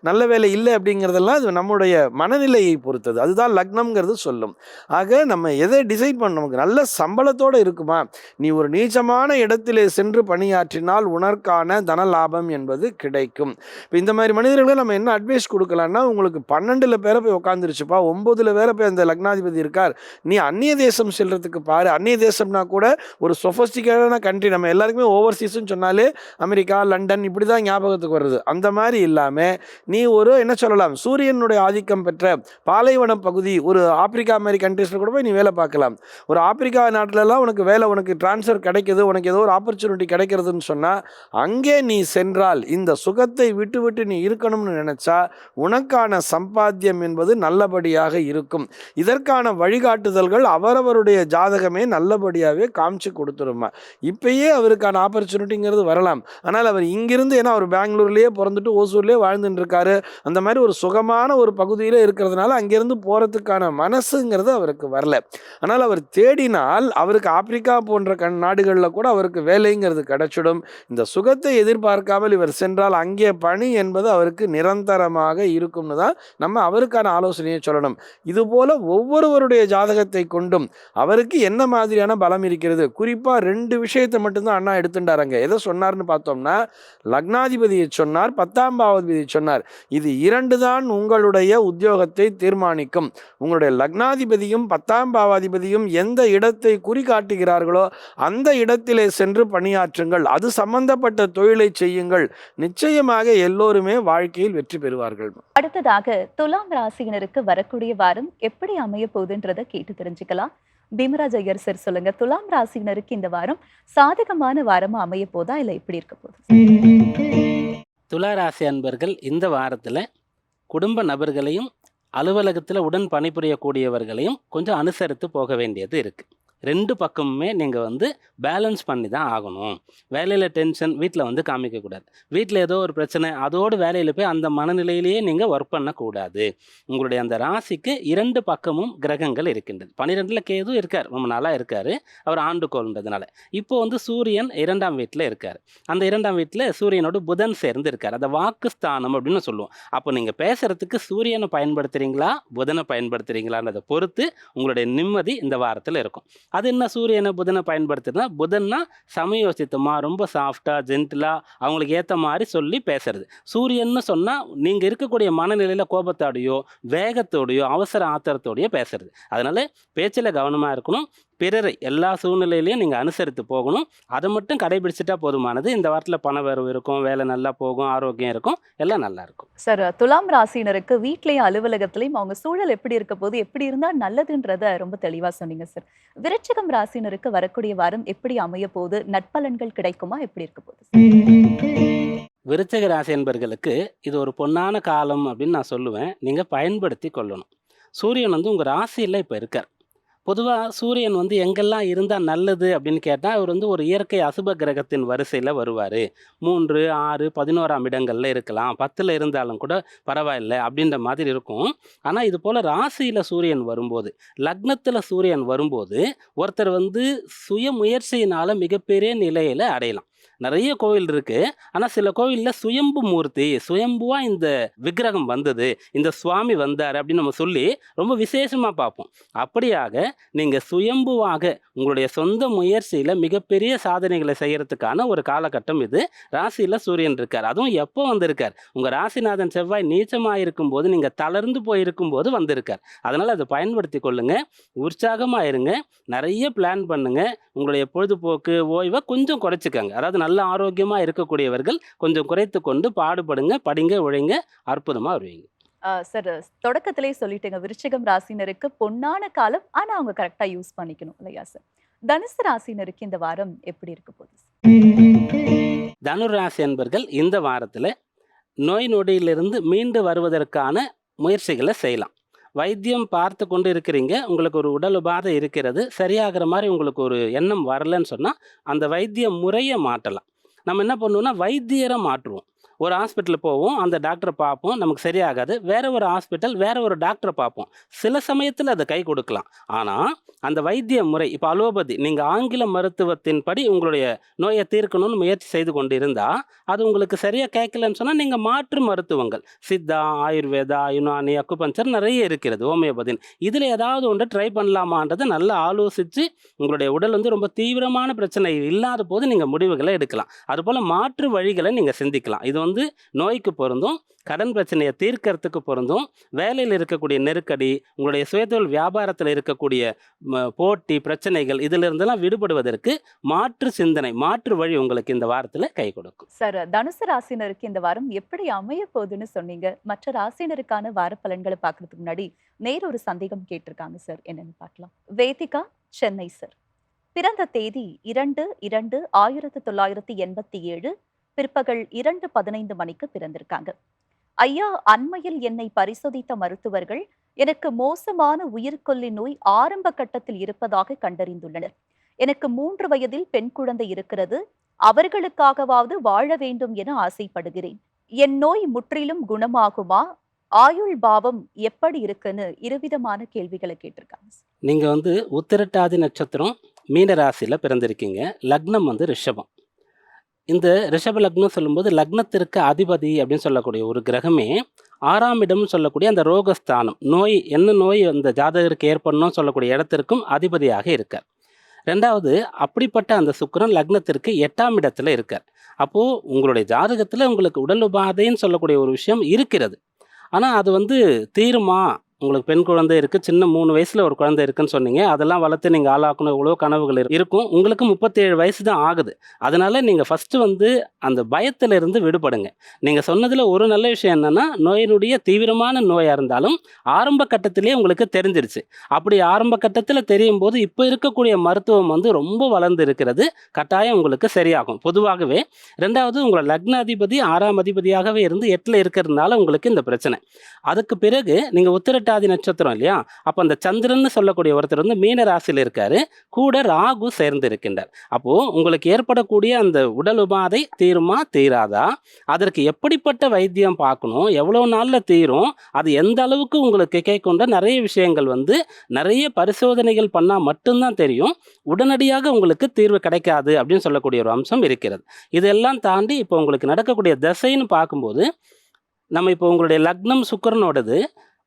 நல்ல வேலை இல்லை அப்படிங்கிறதெல்லாம் அது நம்முடைய மனநிலையை பொறுத்தது. அதுதான் லக்னம்ங்கிறது சொல்லும். ஆக நம்ம எதை டிசைட் பண்ண, நமக்கு நல்ல சம்பளத்தோடு இருக்குமா, நீ ஒரு நீச்சமான இடத்திலே சென்று பணியாற்றினால் உனக்கான தன லாபம் என்பது கிடைக்கும். இப்போ இந்த மாதிரி மனிதர்களை நம்ம என்ன அட்வைஸ் கொடுக்கலாம்னா, உங்களுக்கு 12ல் பேரை போய் உட்காந்துருச்சுப்பா, 9ல் வேற போய் அந்த லக்னாதிபதி இருக்கார், நீ அந்நிய தேசம் செல்றதுக்கு பாரு. அந்நிய தேசம்னா கூட ஒரு சொஃபஸ்டிகேட்டான கண்ட்ரி. நம்ம எல்லாருக்குமே ஓவர்சீஸ்ன்னு சொன்னாலே அமெரிக்கா, லண்டன் இப்படி தான் ஞாபகத்துக்கு வருது. அந்த மாதிரி இல்லாமல் நீ ஒரு என்ன சொல்லலாம், சூரியனுடைய ஆதிக்கம் பெற்ற பாலைவன பகுதி, ஒரு ஆப்பிரிக்கா மாதிரி கண்ட்ரீஸில் கூட போய் நீ வேலை பார்க்கலாம். ஒரு ஆப்பிரிக்கா நாட்டிலலாம் உனக்கு வேலை, உனக்கு ட்ரான்ஸ்ஃபர் கிடைக்கிது, உனக்கு ஏதோ ஒரு ஆப்பர்ச்சுனிட்டி கிடைக்கிறதுன்னு சொன்னால் அங்கே நீ சென்றால் இந்த சுகத்தை விட்டு விட்டு நீ இருக்கணும்னு நினச்சா உனக்கான சம்பாத்தியம் என்பது நல்லபடியாக இருக்கும். இதற்கான வழிகாட்டுதல்கள் அவரவருடைய ஜாதகமே நல்லபடியாகவே காமிச்சு கொடுத்துருமா. இப்பயே அவருக்கான ஆப்பர்ச்சுனிட்டிங்கிறது வரலாம். ஆனால் அவர் இங்கிருந்து, ஏன்னா அவர் பெங்களூர்லேயே பிறந்துட்டு ஓசூர்லேயே வாழ்ந்துட்டு இருக்காரு, அந்த மாதிரி ஒரு சுகமான ஒரு பகுதியில் இருக்கிறதுனால அங்கேருந்து போகிறதுக்கான மனசுங்கிறது அவருக்கு வரல. ஆனால் அவர் தேடினால் அவருக்கு ஆப்பிரிக்கா போன்ற நாடுகளில் கூட அவருக்கு வேலைங்கிறது கிடைச்சிடும். இந்த சுகத்தை எதிர்பார்க்காமல் இவர் சென்றால் அங்கே பணி என்பது அவருக்கு நிரந்தரமாக இருக்கும்னு தான் நம்ம அவருக்கான ஆலோசனையை சொல்லணும். இதுபோல் ஒவ்வொருவருடைய ஜாதகத்தை கொண்டும் அவருக்கு என்ன மாதிரியான பலம் இருக்கிறது, குறிப்பாக 2 விஷயத்தை மட்டும்தான் அண்ணா எடுத்துட்டாருங்க. எதை சொன்னார்னு பார்த்தோம்னா, லக்னாதிபதியை சொன்னார், 10ஆம் பாவாதிபதியை சொன்னார். இது 2 தான் உங்களுடைய உத்தியோகத்தை தீர்மானிக்கும். உங்களுடைய லக்னாதிபதியும் 10ஆம் பாவாதிபதியும் எந்த இடத்தை குறிகாட்டுகிறார்களோ அந்த இடத்திலே சென்று பணியாற்றுங்கள், அது சம்பந்தப்பட்ட தொழிலை செய்யுங்கள், நிச்சயமாக எல்லோருமே வாழ்க்கையில் வெற்றி பெறுவார்கள். அடுத்ததாக துலாம் ராசியினருக்கு வரக்கூடிய வாரம் எப்படி அமைய போகுதுன்றதை கேட்டு தெரிஞ்சுக்கலாம். பீமராஜ் ஐயர் சார் சொல்லுங்க, துலாம் ராசியினருக்கு இந்த வாரம் சாதகமான வாரமா அமைய போதா, இல்லை எப்படி இருக்க போகுது? துலா ராசி அன்பர்கள் இந்த வாரத்தில் குடும்ப நபர்களையும் அலுவலகத்தில் உடன் பணிபுரியக்கூடியவர்களையும் கொஞ்சம் அனுசரித்து போக வேண்டியது இருக்குது. 2 பக்கமுமே நீங்கள் பேலன்ஸ் பண்ணி தான் ஆகணும். வேலையில் டென்ஷன் வீட்டில் காமிக்கக்கூடாது. வீட்டில் ஏதோ ஒரு பிரச்சனை, அதோடு வேலையில் போய் அந்த மனநிலையிலேயே நீங்கள் ஒர்க் பண்ணக்கூடாது. உங்களுடைய அந்த ராசிக்கு 2 பக்கமும் கிரகங்கள் இருக்கின்றது. 12ல் கேது இருக்கார், ரொம்ப நாளாக இருக்கார், அவர் ஆண்டுகோள்ன்றதுனால. இப்போ சூரியன் 2ஆம் வீட்டில் இருக்கார். அந்த 2ஆம் வீட்டில் சூரியனோடு புதன் சேர்ந்து இருக்கார். அதை வாக்குஸ்தானம் அப்படின்னு சொல்லுவோம். அப்போ நீங்கள் பேசுகிறதுக்கு சூரியனை பயன்படுத்துகிறீங்களா, புதனை பயன்படுத்துகிறீங்களான்றதை பொறுத்து உங்களுடைய நிம்மதி இந்த வாரத்தில் இருக்கும். அது என்ன சூரியனை புதனை பயன்படுத்துறதுனா, புதன்னா சமயோசித்தமா ரொம்ப சாஃப்டாக ஜென்டிலாக அவங்களுக்கு ஏற்ற மாதிரி சொல்லி பேசுறது. சூரியன்னு சொன்னால் நீங்கள் இருக்கக்கூடிய மனநிலையில் கோபத்தோடையோ வேகத்தோடையோ அவசர ஆத்திரத்தோடையோ பேசுறது. அதனால் பேச்சில் கவனமாக இருக்கணும். பிறரை எல்லா சூழ்நிலையிலையும் நீங்கள் அனுசரித்து போகணும். அதை மட்டும் கடைபிடிச்சிட்டா போதுமானது. இந்த வாரத்தில் பண வரவு இருக்கும், வேலை நல்லா போகும், ஆரோக்கியம் இருக்கும், எல்லாம் நல்லா இருக்கும். சார், துலாம் ராசியினருக்கு வீட்லயும் அலுவலகத்திலயும் அவங்க சூழல் எப்படி இருக்க போது, எப்படி இருந்தா நல்லதுன்றத ரொம்ப தெளிவா சொன்னீங்க சார். விருச்சிகம் ராசியினருக்கு வரக்கூடிய வாரம் எப்படி அமைய போகுது? நட்பலன்கள் கிடைக்குமா? எப்படி இருக்க போகுது? விருச்சிக ராசி என்பர்களுக்கு இது ஒரு பொன்னான காலம் அப்படின்னு நான் சொல்லுவேன். நீங்கள் பயன்படுத்தி கொள்ளணும். சூரியன் வந்து உங்கள் ராசியில் இப்போ இருக்கார். பொதுவாக சூரியன் வந்து எங்கெல்லாம் இருந்தால் நல்லது அப்படின்னு கேட்டால், அவர் வந்து ஒரு இயற்கை அசுப கிரகத்தின் வரிசையில் வருவார். 3, 6, 11ஆம் இடங்களில் இருக்கலாம், 10ல் இருந்தாலும் கூட பரவாயில்லை அப்படின்ற மாதிரி இருக்கும். ஆனால் இது போல் ராசியில் சூரியன் வரும்போது, லக்னத்தில் சூரியன் வரும்போது, ஒருத்தர் வந்து சுய முயற்சியினால் மிகப்பெரிய நிலையில் அடையலாம். நிறைய கோவில் இருக்கு. ஆனால் சில கோவிலில் சுயம்பு மூர்த்தி, சுயம்புவா இந்த விக்கிரகம் வந்தது, இந்த சுவாமி வந்தார் அப்படின்னு நம்ம சொல்லி ரொம்ப விசேஷமாக பார்ப்போம். அப்படியாக நீங்கள் சுயம்புவாக உங்களுடைய சொந்த முயற்சியில் மிகப்பெரிய சாதனைகளை செய்யறதுக்கான ஒரு காலகட்டம் இது. ராசியில் சூரியன் இருக்கார். அதுவும் எப்போ வந்திருக்கார்? உங்கள் ராசிநாதன் செவ்வாய் நீச்சமாக இருக்கும்போது, நீங்கள் தளர்ந்து போயிருக்கும் போது வந்திருக்கார். அதனால் அதை பயன்படுத்தி கொள்ளுங்க. உற்சாகமாக இருங்க. நிறைய பிளான் பண்ணுங்க. உங்களுடைய பொழுதுபோக்கு ஓய்வை கொஞ்சம் குறைச்சிக்கங்க. அதாவது நல்ல ஆரோக்கியமாக இருக்கக்கூடியவர்கள் கொஞ்சம் குறைத்து கொண்டு பாடுபடுங்க, படிங்க, உழைங்க, அற்புதமாக வருவீங்க. சார், தொடக்கத்திலே சொல்லிட்டேங்க, விருச்சிகம் ராசினருக்கு பொன்னான காலம். ஆனா அவங்க கரெக்டா யூஸ் பண்ணிக்கணும் இல்லையா சார்? தனுசு ராசினருக்கு இந்த வாரம் எப்படி இருக்க போகுது? தனுர் ராசி என்பர்கள் இந்த வாரத்தில் நோய் நொடியிலிருந்து மீண்டு வருவதற்கான முயற்சிகளை செய்யலாம். வைத்தியம் பார்த்து கொண்டு இருக்கிறீங்க, உங்களுக்கு ஒரு உடல் உபாதை இருக்கிறது, சரியாகிற மாதிரி உங்களுக்கு ஒரு எண்ணம் வரலன்னு சொன்னால் அந்த வைத்திய முறையை மாற்றலாம். நம்ம என்ன பண்ணுவோம்னா வைத்தியரை மாற்றுவோம். ஒரு ஹாஸ்பிட்டல் போவோம், அந்த டாக்டரை பார்ப்போம், நமக்கு சரியாகாது. வேற ஒரு ஹாஸ்பிட்டல், வேற ஒரு டாக்டரை பார்ப்போம். சில சமயத்தில் அது கை கொடுக்கலாம். ஆனால் அந்த வைத்திய முறை, இப்போ அலோபதி, நீங்கள் ஆங்கில மருத்துவத்தின்படி உங்களுடைய நோயை தீர்க்கணும்னு முயற்சி செய்து கொண்டு இருந்தால் அது உங்களுக்கு சரியாக கேட்கலன்னு சொன்னால் நீங்கள் மாற்று மருத்துவங்கள், சித்தா, ஆயுர்வேதா, யுனானி, அக்குபஞ்சர் நிறைய இருக்கிறது, ஹோமியோபதின், இதில் ஏதாவது ஒன்று ட்ரை பண்ணலாமான்றதை நல்லா ஆலோசித்து உங்களுடைய உடல் வந்து ரொம்ப தீவிரமான பிரச்சனை இல்லாத போது நீங்கள் முடிவுகளை எடுக்கலாம். அதுபோல் மாற்று வழிகளை நீங்கள் சிந்திக்கலாம். இது வந்து நோய்க்கு பொருந்தும், கடன் பிரச்சனையை தீர்க்கறதுக்கு பொருந்தும், வேலையில் இருக்கக்கூடிய நெருக்கடி, உங்களுடைய சுயதொழில் வியாபாரத்தில் இருக்கக்கூடிய போட்டி பிரச்சனைகள், இதிலிருந்தெல்லாம் விடுபடுவதற்கு மாற்று சிந்தனை, மாற்று வழி உங்களுக்கு இந்த வாரத்தில் கை கொடுக்கும். சார், தனுசு ராசினருக்கு இந்த வாரம் எப்படி அமைய போகுதுன்னு சொன்னீங்க. மற்ற ராசினருக்கான வார பலன்களை பார்க்கறதுக்கு முன்னாடி நேர் ஒரு சந்தேகம் கேட்டிருக்காங்க சார், என்னன்னு பார்க்கலாம். வேதிகா, சென்னை சார். பிறந்த தேதி 2/2/1987 பிற்பகல் 2:15 மணிக்கு பிறந்திருக்காங்க. ஐயா, அண்மையில் என்னை பரிசோதித்த மருத்துவர்கள் எனக்கு மோசமான உயிர்கொல்லி நோய் ஆரம்ப கட்டத்தில் இருப்பதாக கண்டறிந்துள்ளனர். எனக்கு 3 வயதில் பெண் குழந்தை இருக்கிறது. அவர்களுக்காகவாவது வாழ வேண்டும் என ஆசைப்படுகிறேன். என் நோய் முற்றிலும் குணமாகுமா? ஆயுள் பாவம் எப்படி இருக்குன்னு இருவிதமான கேள்விகளை கேட்டிருக்காங்க. நீங்கள் வந்து உத்திரட்டாதி நட்சத்திரம் மீன ராசியில் பிறந்திருக்கீங்க. லக்னம் வந்து ரிஷபம். இந்த ரிஷப லக்னம் சொல்லும்போது லக்னத்திற்கு அதிபதி அப்படின்னு சொல்லக்கூடிய ஒரு கிரகமே 6ஆம் இடம்னு சொல்லக்கூடிய அந்த ரோகஸ்தானம், நோய் என்ன நோய் அந்த ஜாதகருக்கு ஏற்படணும்னு சொல்லக்கூடிய இடத்திற்கும் அதிபதியாக இருக்கார். ரெண்டாவது, அப்படிப்பட்ட அந்த சுக்கிரன் லக்னத்திற்கு 8ஆம் இடத்துல இருக்கார். அப்போது உங்களுடைய ஜாதகத்தில் உங்களுக்கு உடல் உபாதைன்னு சொல்லக்கூடிய ஒரு விஷயம் இருக்கிறது. ஆனால் அது வந்து தீருமா? உங்களுக்கு பெண் குழந்தை இருக்குது, சின்ன 3 வயசில் ஒரு குழந்தை இருக்குன்னு சொன்னீங்க. அதெல்லாம் வளர்த்து நீங்கள் ஆளாக்கணும், எவ்வளோ கனவுகள் இருக்கும். உங்களுக்கு 37 வயசு தான் ஆகுது. அதனால் நீங்கள் ஃபஸ்ட்டு வந்து அந்த பயத்திலிருந்து விடுபடுங்க. நீங்கள் சொன்னதில் ஒரு நல்ல விஷயம் என்னென்னா, நோயினுடைய தீவிரமான நோயாக இருந்தாலும் ஆரம்ப கட்டத்திலே உங்களுக்கு தெரிஞ்சிருச்சு. அப்படி ஆரம்ப கட்டத்தில் தெரியும் போது இப்போ இருக்கக்கூடிய மருத்துவம் வந்து ரொம்ப வளர்ந்து இருக்கிறது. கட்டாயம் உங்களுக்கு சரியாகும் பொதுவாகவே. ரெண்டாவது, உங்களோட லக்ன அதிபதி 6ஆம் அதிபதியாகவே இருந்து 8ல் இருக்கிறதுனால உங்களுக்கு இந்த பிரச்சனை. அதுக்கு பிறகு நீங்கள் உத்திரட்டாதி நட்சத்திரம் இல்லையா, அப்போ அந்த சந்திரன் சொல்லக்கூடிய ஒருத்தர் வந்து மீன ராசியில் இருக்காரு, கூட ராகு சேர்ந்து இருக்கின்றார். அப்போது உங்களுக்கு ஏற்படக்கூடிய அந்த உடல் உபாதை தீருமா தீராதா, அதற்கு எப்படிப்பட்ட வைத்தியம் பார்க்கணும், எவ்வளோ நாளில் தீரும், அது எந்த அளவுக்கு உங்களுக்கு கேட்கொண்ட நிறைய விஷயங்கள் வந்து நிறைய பரிசோதனைகள் பண்ணால் மட்டும்தான் தெரியும். உடனடியாக உங்களுக்கு தீர்வு கிடைக்காது அப்படின்னு சொல்லக்கூடிய ஒரு அம்சம் இருக்கிறது. இதெல்லாம் தாண்டி இப்போ உங்களுக்கு நடக்கக்கூடிய தசைன்னு பார்க்கும்போது, நம்ம இப்போ உங்களுடைய லக்னம் சுக்கிரனோடது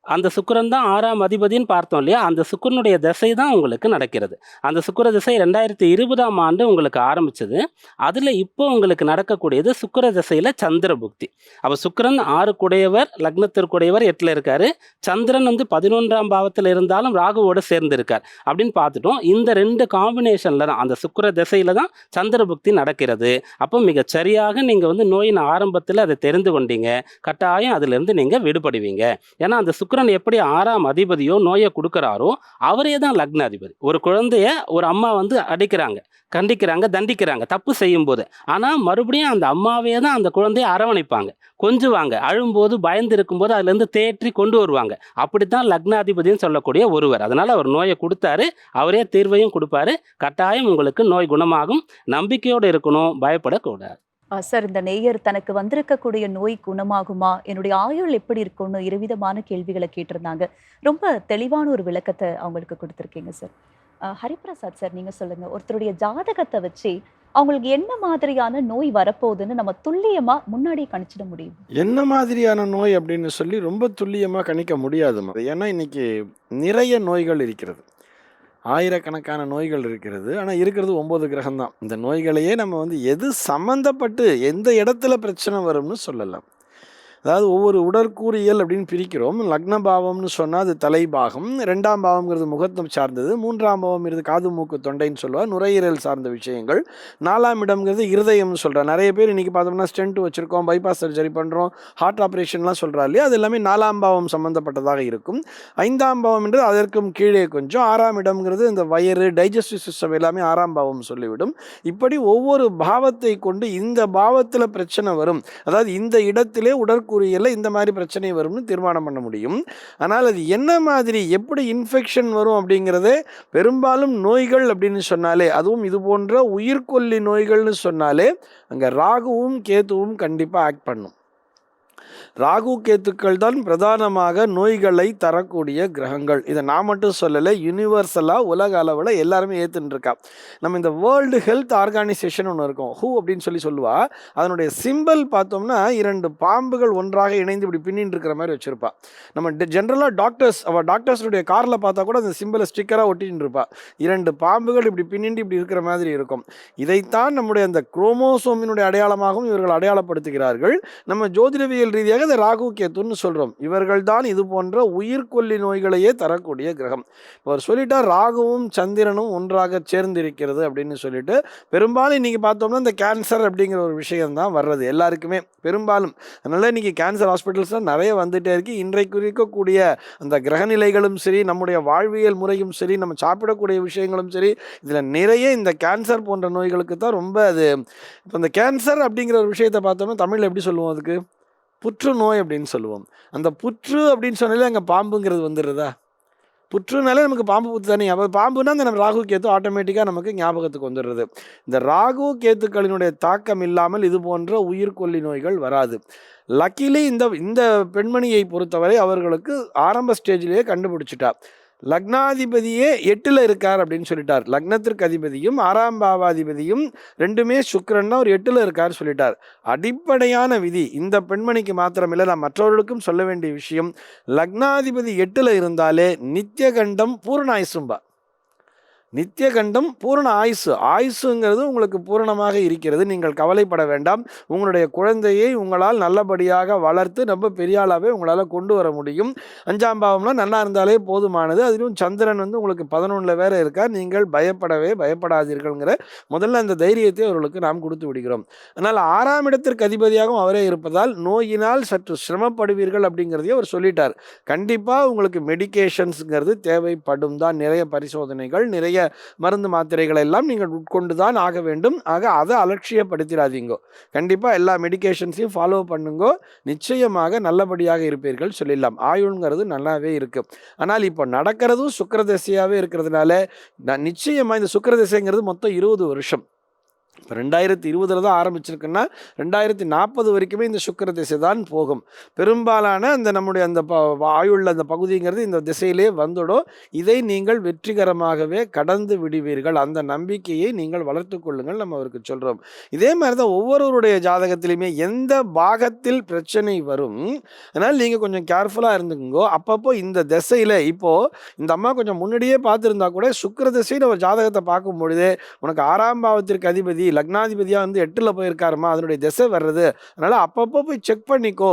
அந்த சுக்கிரன் தான் 6ஆம் அதிபதின்னு பார்த்தோம் இல்லையா? அந்த சுக்கிரனுடைய திசை தான் உங்களுக்கு நடக்கிறது. அந்த சுக்கிர திசை 2020ஆம் ஆண்டு உங்களுக்கு ஆரம்பிச்சது. அதில இப்போ உங்களுக்கு நடக்கக்கூடியது சுக்கிர திசையில சந்திர புக்தி. அப்ப சுக்கிரன் 6க்குடையவர், லக்னத்திற்குடையவர் 8ல இருக்காரு. சந்திரன் வந்து 11ஆம் பாவத்தில இருந்தாலும் ராகுவோட சேர்ந்து இருக்கார். அப்படின்னு பார்த்துட்டோம். இந்த 2 காம்பினேஷன்ல தான் அந்த சுக்கிர திசையில தான் சந்திர புக்தி நடக்கிறது. அப்போ மிகச் சரியாக நீங்க வந்து நோயின் ஆரம்பத்தில அதை தெரிந்து கொண்டீங்க. கட்டாயம் அதிலிருந்து நீங்க விடுபடுவீங்க. ஏன்னா அந்த சுக்கிரன் எப்படி 6ஆம் அதிபதியோ நோயை கொடுக்குறாரோ அவரே தான் லக்ன அதிபதி. ஒரு குழந்தைய ஒரு அம்மா வந்து அடிக்கிறாங்க, கண்டிக்கிறாங்க, தண்டிக்கிறாங்க தப்பு செய்யும்போது. ஆனால் மறுபடியும் அந்த அம்மாவே தான் அந்த குழந்தைய அரவணைப்பாங்க, கொஞ்சுவாங்க, அழும்போது பயந்து இருக்கும்போது அதுலேருந்து தேற்றி கொண்டு வருவாங்க. அப்படித்தான் லக்னாதிபதினு சொல்லக்கூடிய ஒருவர். அதனால் அவர் நோயை கொடுத்தாரு, அவரே தீர்வையும் கொடுப்பாரு. கட்டாயம் உங்களுக்கு நோய் குணமாகும். நம்பிக்கையோடு இருக்கணும், பயப்படக்கூடாது. சார், இந்த நேயர் தனக்கு வந்திருக்கக்கூடிய நோய் குணமாகுமா, என்னுடைய ஆயுள் எப்படி இருக்கும்னு இருவிதமான கேள்விகளை கேட்டிருந்தாங்க. ரொம்ப தெளிவான ஒரு விளக்கத்தை அவங்களுக்கு கொடுத்துருக்கீங்க சார். ஹரிபிரசாத் சார், நீங்க சொல்லுங்க, ஒருத்தருடைய ஜாதகத்தை வச்சு அவங்களுக்கு என்ன மாதிரியான நோய் வரப்போகுதுன்னு நம்ம துல்லியமா முன்னாடியே கணிச்சிட முடியும்? என்ன மாதிரியான நோய் அப்படின்னு சொல்லி ரொம்ப துல்லியமாக கணிக்க முடியாதுமா. ஏன்னா இன்னைக்கு நிறைய நோய்கள் இருக்கிறது, ஆயிரக்கணக்கான நோய்கள் இருக்கிறது. ஆனால் இருக்கிறது 9 கிரகம் தான். இந்த நோய்களையே நம்ம வந்து எது சம்மந்தப்பட்டு எந்த இடத்துல பிரச்சனை வரும்னு சொல்லலாம். அதாவது ஒவ்வொரு உடற்கூறியல் அப்படின்னு பிரிக்கிறோம். லக்ன பாவம்னு சொன்னால் அது தலைபாகம், 2ஆம் பாவம்ங்கிறது முகத்தம் சார்ந்தது, 3ஆம் பாவம் இருந்து காது மூக்கு தொண்டைன்னு சொல்லுவாள், நுரையீரல் சார்ந்த விஷயங்கள், 4ஆம் இடம்ங்கிறது இருதயம்னு சொல்கிறா. நிறைய பேர் இன்றைக்கி பார்த்தோம்னா ஸ்டென்ட் வச்சுருக்கோம், பைபாஸ் சர்ஜரி பண்ணுறோம், ஹார்ட் ஆப்ரேஷன்லாம் சொல்கிறா இல்லையா? அது எல்லாமே 4ஆம் பாவம் சம்மந்தப்பட்டதாக இருக்கும். 5ஆம் பாவம் என்றது அதற்கும் கீழே கொஞ்சம். 6ஆம் இடம்ங்கிறது இந்த வயிறு, டைஜஸ்டிவ் சிஸ்டம் எல்லாமே 6ஆம் பாவம் சொல்லிவிடும். இப்படி ஒவ்வொரு பாவத்தை கொண்டு இந்த பாவத்தில் பிரச்சனை வரும், அதாவது இந்த இடத்திலே உடற்கூறியல்ல இந்த மாதிரி பிரச்சனை வரும்னு தீர்மானம் பண்ண முடியும். ஆனால் அது என்ன மாதிரி எப்படி இன்ஃபெக்ஷன் வரும் அப்படிங்கிறதே பெரும்பாலும் நோய்கள் அப்படின்னு சொன்னாலே, அதுவும் இது போன்ற உயிர்கொல்லி நோய்கள்னு சொன்னாலே அங்கே ராகுவும் கேதுவும் கண்டிப்பாக ஆக்ட் பண்ணும். ராகு கேத்துக்கள் தான் பிரதானமாக நோய்களை தரக்கூடிய கிரகங்கள். இதை நான் மட்டும் சொல்லலை, யூனிவர்சலாக உலக அளவில் எல்லாருமே ஏற்றுன்னு இருக்கா. நம்ம இந்த வேர்ல்டு ஹெல்த் ஆர்கனைசேஷன் ஒன்று இருக்கும், ஹூ அப்படின்னு சொல்லுவா. அதனுடைய சிம்பிள் பார்த்தோம்னா 2 பாம்புகள் ஒன்றாக இணைந்து இப்படி பின்னின்னு இருக்கிற மாதிரி வச்சுருப்பா. நம்ம ஜென்ரலாக டாக்டர்ஸுடைய காரில் பார்த்தா கூட அந்த சிம்பிளை ஸ்டிக்கராக ஒட்டின்னு இருப்பா. 2 பாம்புகள் இப்படி பின்னிட்டு இப்படி இருக்கிற மாதிரி இருக்கும். இதைத்தான் நம்முடைய அந்த குரோமோசோமினுடைய அடையாளமாகவும் இவர்கள் அடையாளப்படுத்துகிறார்கள். நம்ம ஜோதிடவியல் ரீதியாக இதை ராகு கேத்துன்னு சொல்கிறோம். இவர்கள் தான் இது போன்ற உயிர்கொல்லி நோய்களையே தரக்கூடிய கிரகம். அவர் சொல்லிட்டார் ராகுவும் சந்திரனும் ஒன்றாக சேர்ந்திருக்கிறது அப்படின்னு சொல்லிட்டு. பெரும்பாலும் இன்றைக்கி பார்த்தோம்னா இந்த கேன்சர் அப்படிங்கிற ஒரு விஷயம் தான் வர்றது எல்லாருக்குமே பெரும்பாலும். அதனால் இன்றைக்கி கேன்சர் ஹாஸ்பிட்டல்ஸ்லாம் நிறைய வந்துகிட்டே இருக்குது. இன்றைக்கு இருக்கக்கூடிய அந்த கிரகநிலைகளும் சரி, நம்முடைய வாழ்வியல் முறையும் சரி, நம்ம சாப்பிடக்கூடிய விஷயங்களும் சரி, இதில் நிறைய இந்த கேன்சர் போன்ற நோய்களுக்கு தான் ரொம்ப அது. இப்போ இந்த கேன்சர் அப்படிங்கிற ஒரு விஷயத்தை பார்த்தோம்னா தமிழில் எப்படி சொல்லுவோம், அதுக்கு புற்றுநோய் அப்படின்னு சொல்லுவோம். அந்த புற்று அப்படின்னு சொன்னாலே அங்கே பாம்புங்கிறது வந்துடுறதா? புற்றுனாலே நமக்கு பாம்பு புத்து தானே. அப்போ பாம்புனா அந்த நம்ம ராகு கேத்து ஆட்டோமேட்டிக்காக நமக்கு ஞாபகத்துக்கு வந்துடுறது. இந்த ராகு கேத்துக்களினுடைய தாக்கம் இல்லாமல் இது போன்ற உயிர்கொல்லி நோய்கள் வராது. லக்கிலி இந்த பெண்மணியை பொறுத்தவரை அவர்களுக்கு ஆரம்ப ஸ்டேஜிலேயே கண்டுபிடிச்சிட்டா. லக்னாதிபதியே 8ல் இருக்கார் அப்படின்னு சொல்லிட்டார். லக்னத்திற்கு அதிபதியும் 6ஆம் பாவாதிபதியும் 2மே சுக்கிரன் தான், ஒரு 8ல் இருக்கார் சொல்லிட்டார். அடிப்படையான விதி இந்த பெண்மணிக்கு மாத்திரமில்லை, நான் மற்றவர்களுக்கும் சொல்ல வேண்டிய விஷயம், லக்னாதிபதி 8ல் இருந்தாலே நித்தியகண்டம் பூர்ண ஆயுசும்பா. நித்தியகண்டம் பூரண ஆயுசுங்கிறது உங்களுக்கு பூரணமாக இருக்கிறது. நீங்கள் கவலைப்பட வேண்டாம். உங்களுடைய குழந்தையை உங்களால் நல்லபடியாக வளர்த்து ரொம்ப பெரியாளாகவே உங்களால் கொண்டு வர முடியும். 5ஆம் பாவம்லாம் நல்லா இருந்தாலே போதுமானது. அதிலும் சந்திரன் வந்து உங்களுக்கு 11ல் வேற இருக்கார். நீங்கள் பயப்படாதீர்கள்ங்கிற முதல்ல அந்த தைரியத்தை அவர்களுக்கு நாம் கொடுத்து விடுகிறோம். அதனால் 6ஆம் இடத்திற்கு அதிபதியாகவும் அவரே இருப்பதால் நோயினால் சற்று சிரமப்படுவீர்கள் அப்படிங்கிறதையும் அவர் சொல்லிட்டார். கண்டிப்பாக உங்களுக்கு மெடிகேஷன்ஸுங்கிறது தேவைப்படும் தான். நிறைய பரிசோதனைகள், நிறைய மருந்து மாத்திரைகளை எல்லாம் நீங்கள் உட்கொண்டு தான் ஆக வேண்டும். ஆக அதை அலட்சியப்படுத்திடாதீங்கோ. கண்டிப்பாக எல்லா மெடிகேஷன்ஸையும் ஃபாலோ பண்ணுங்கோ. நிச்சயமாக நல்லபடியாக இருப்பீர்கள் சொல்லிடலாம். ஆயுள்ங்கிறது நல்லாவே இருக்கு. ஆனால் இப்போ நடக்கிறதும் சுக்கிர திசையாகவே இருக்கிறதுனால நிச்சயமாக இந்த சுக்கிர திசைங்கிறது மொத்தம் 20 வருஷம். இப்போ 2020 தான் ஆரம்பிச்சிருக்குன்னா 2040 வரைக்குமே இந்த சுக்கிர திசை தான் போகும். பெரும்பாலான அந்த நம்முடைய அந்த ஆயுள்ள அந்த பகுதிங்கிறது இந்த திசையிலே வந்துடும். இதை நீங்கள் வெற்றிகரமாகவே கடந்து விடுவீர்கள். அந்த நம்பிக்கையை நீங்கள் வளர்த்து கொள்ளுங்கள், நம்ம அவருக்கு சொல்கிறோம். இதே மாதிரி தான் ஒவ்வொருவருடைய ஜாதகத்திலையுமே எந்த பாகத்தில் பிரச்சனை வரும். அதனால் நீங்கள் கொஞ்சம் கேர்ஃபுல்லாக இருந்துக்குங்கோ. அப்பப்போ இந்த திசையில் இப்போது இந்த அம்மா கொஞ்சம் முன்னாடியே பார்த்துருந்தா கூட சுக்கிர திசையில் ஒரு ஜாதகத்தை பார்க்கும் பொழுதே உனக்கு 6ஆம் பாவத்திற்கு அதிபதி லக்னாதிபதியாக வந்து 8ல் போயிருக்காருமா, அதனுடைய திசை வர்றது. அதனால் அப்பப்போ போய் செக் பண்ணிக்கோ.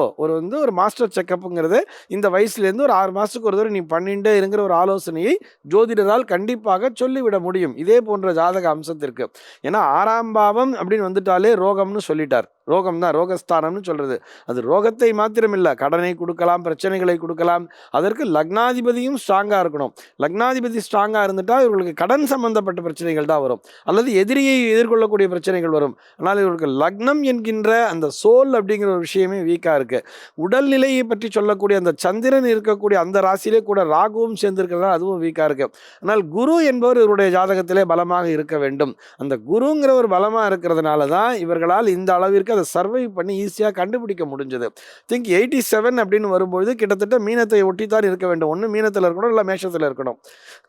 ஒரு மாஸ்டர் செக்கப்புங்கிறது இந்த வயசுலேருந்து ஒரு 6 மாதத்துக்கு ஒரு தடவை நீ பண்ணிட்டே இருங்கிற ஒரு ஆலோசனையை ஜோதிடரால் கண்டிப்பாக சொல்லிவிட முடியும் இதே போன்ற ஜாதக அம்சத்திற்கு. ஏன்னா 6ஆம் பாவம் அப்படின்னு வந்துட்டாலே ரோகம்னு சொல்லிட்டார். ரோகம் தான், ரோகஸ்தானம்னு சொல்கிறது. அது ரோகத்தை மாத்திரமில்லை, கடனை கொடுக்கலாம், பிரச்சனைகளை கொடுக்கலாம். அதற்கு லக்னாதிபதியும் ஸ்ட்ராங்காக இருக்கணும். லக்னாதிபதி ஸ்ட்ராங்காக இருந்துட்டால் இவர்களுக்கு கடன் சம்பந்தப்பட்ட பிரச்சனைகள் தான் வரும், அல்லது எதிரியை எதிர்கொள்ளக்கூடிய பிரச்சனைகள் வரும். ஆனால் இவர்களுக்கு லக்னம் என்கின்ற அந்த சோல் அப்படிங்கிற ஒரு விஷயமே வீக்காக இருக்குது. உடல்நிலையை பற்றி சொல்லக்கூடிய அந்த சந்திரன் இருக்கக்கூடிய அந்த ராசியிலே கூட ராகுவும் சேர்ந்திருக்கிறதா அதுவும் வீக்காக இருக்குது. ஆனால் குரு என்பவர் இவருடைய ஜாதகத்திலே பலமாக இருக்க வேண்டும். அந்த குருங்கிற ஒரு பலமாக இருக்கிறதுனால தான் இவர்களால் இந்த அளவிற்கு அதை சர்வை பண்ணி ஈஸியாக கண்டுபிடிக்க முடிஞ்சது. திங்க் 87 அப்படின்னு வரும்பொழுது கிட்டத்தட்ட மீனத்தை ஒட்டித்தான் இருக்க வேண்டும். ஒன்று மீனத்தில் இருக்கணும், இல்லை மேஷத்தில் இருக்கணும்.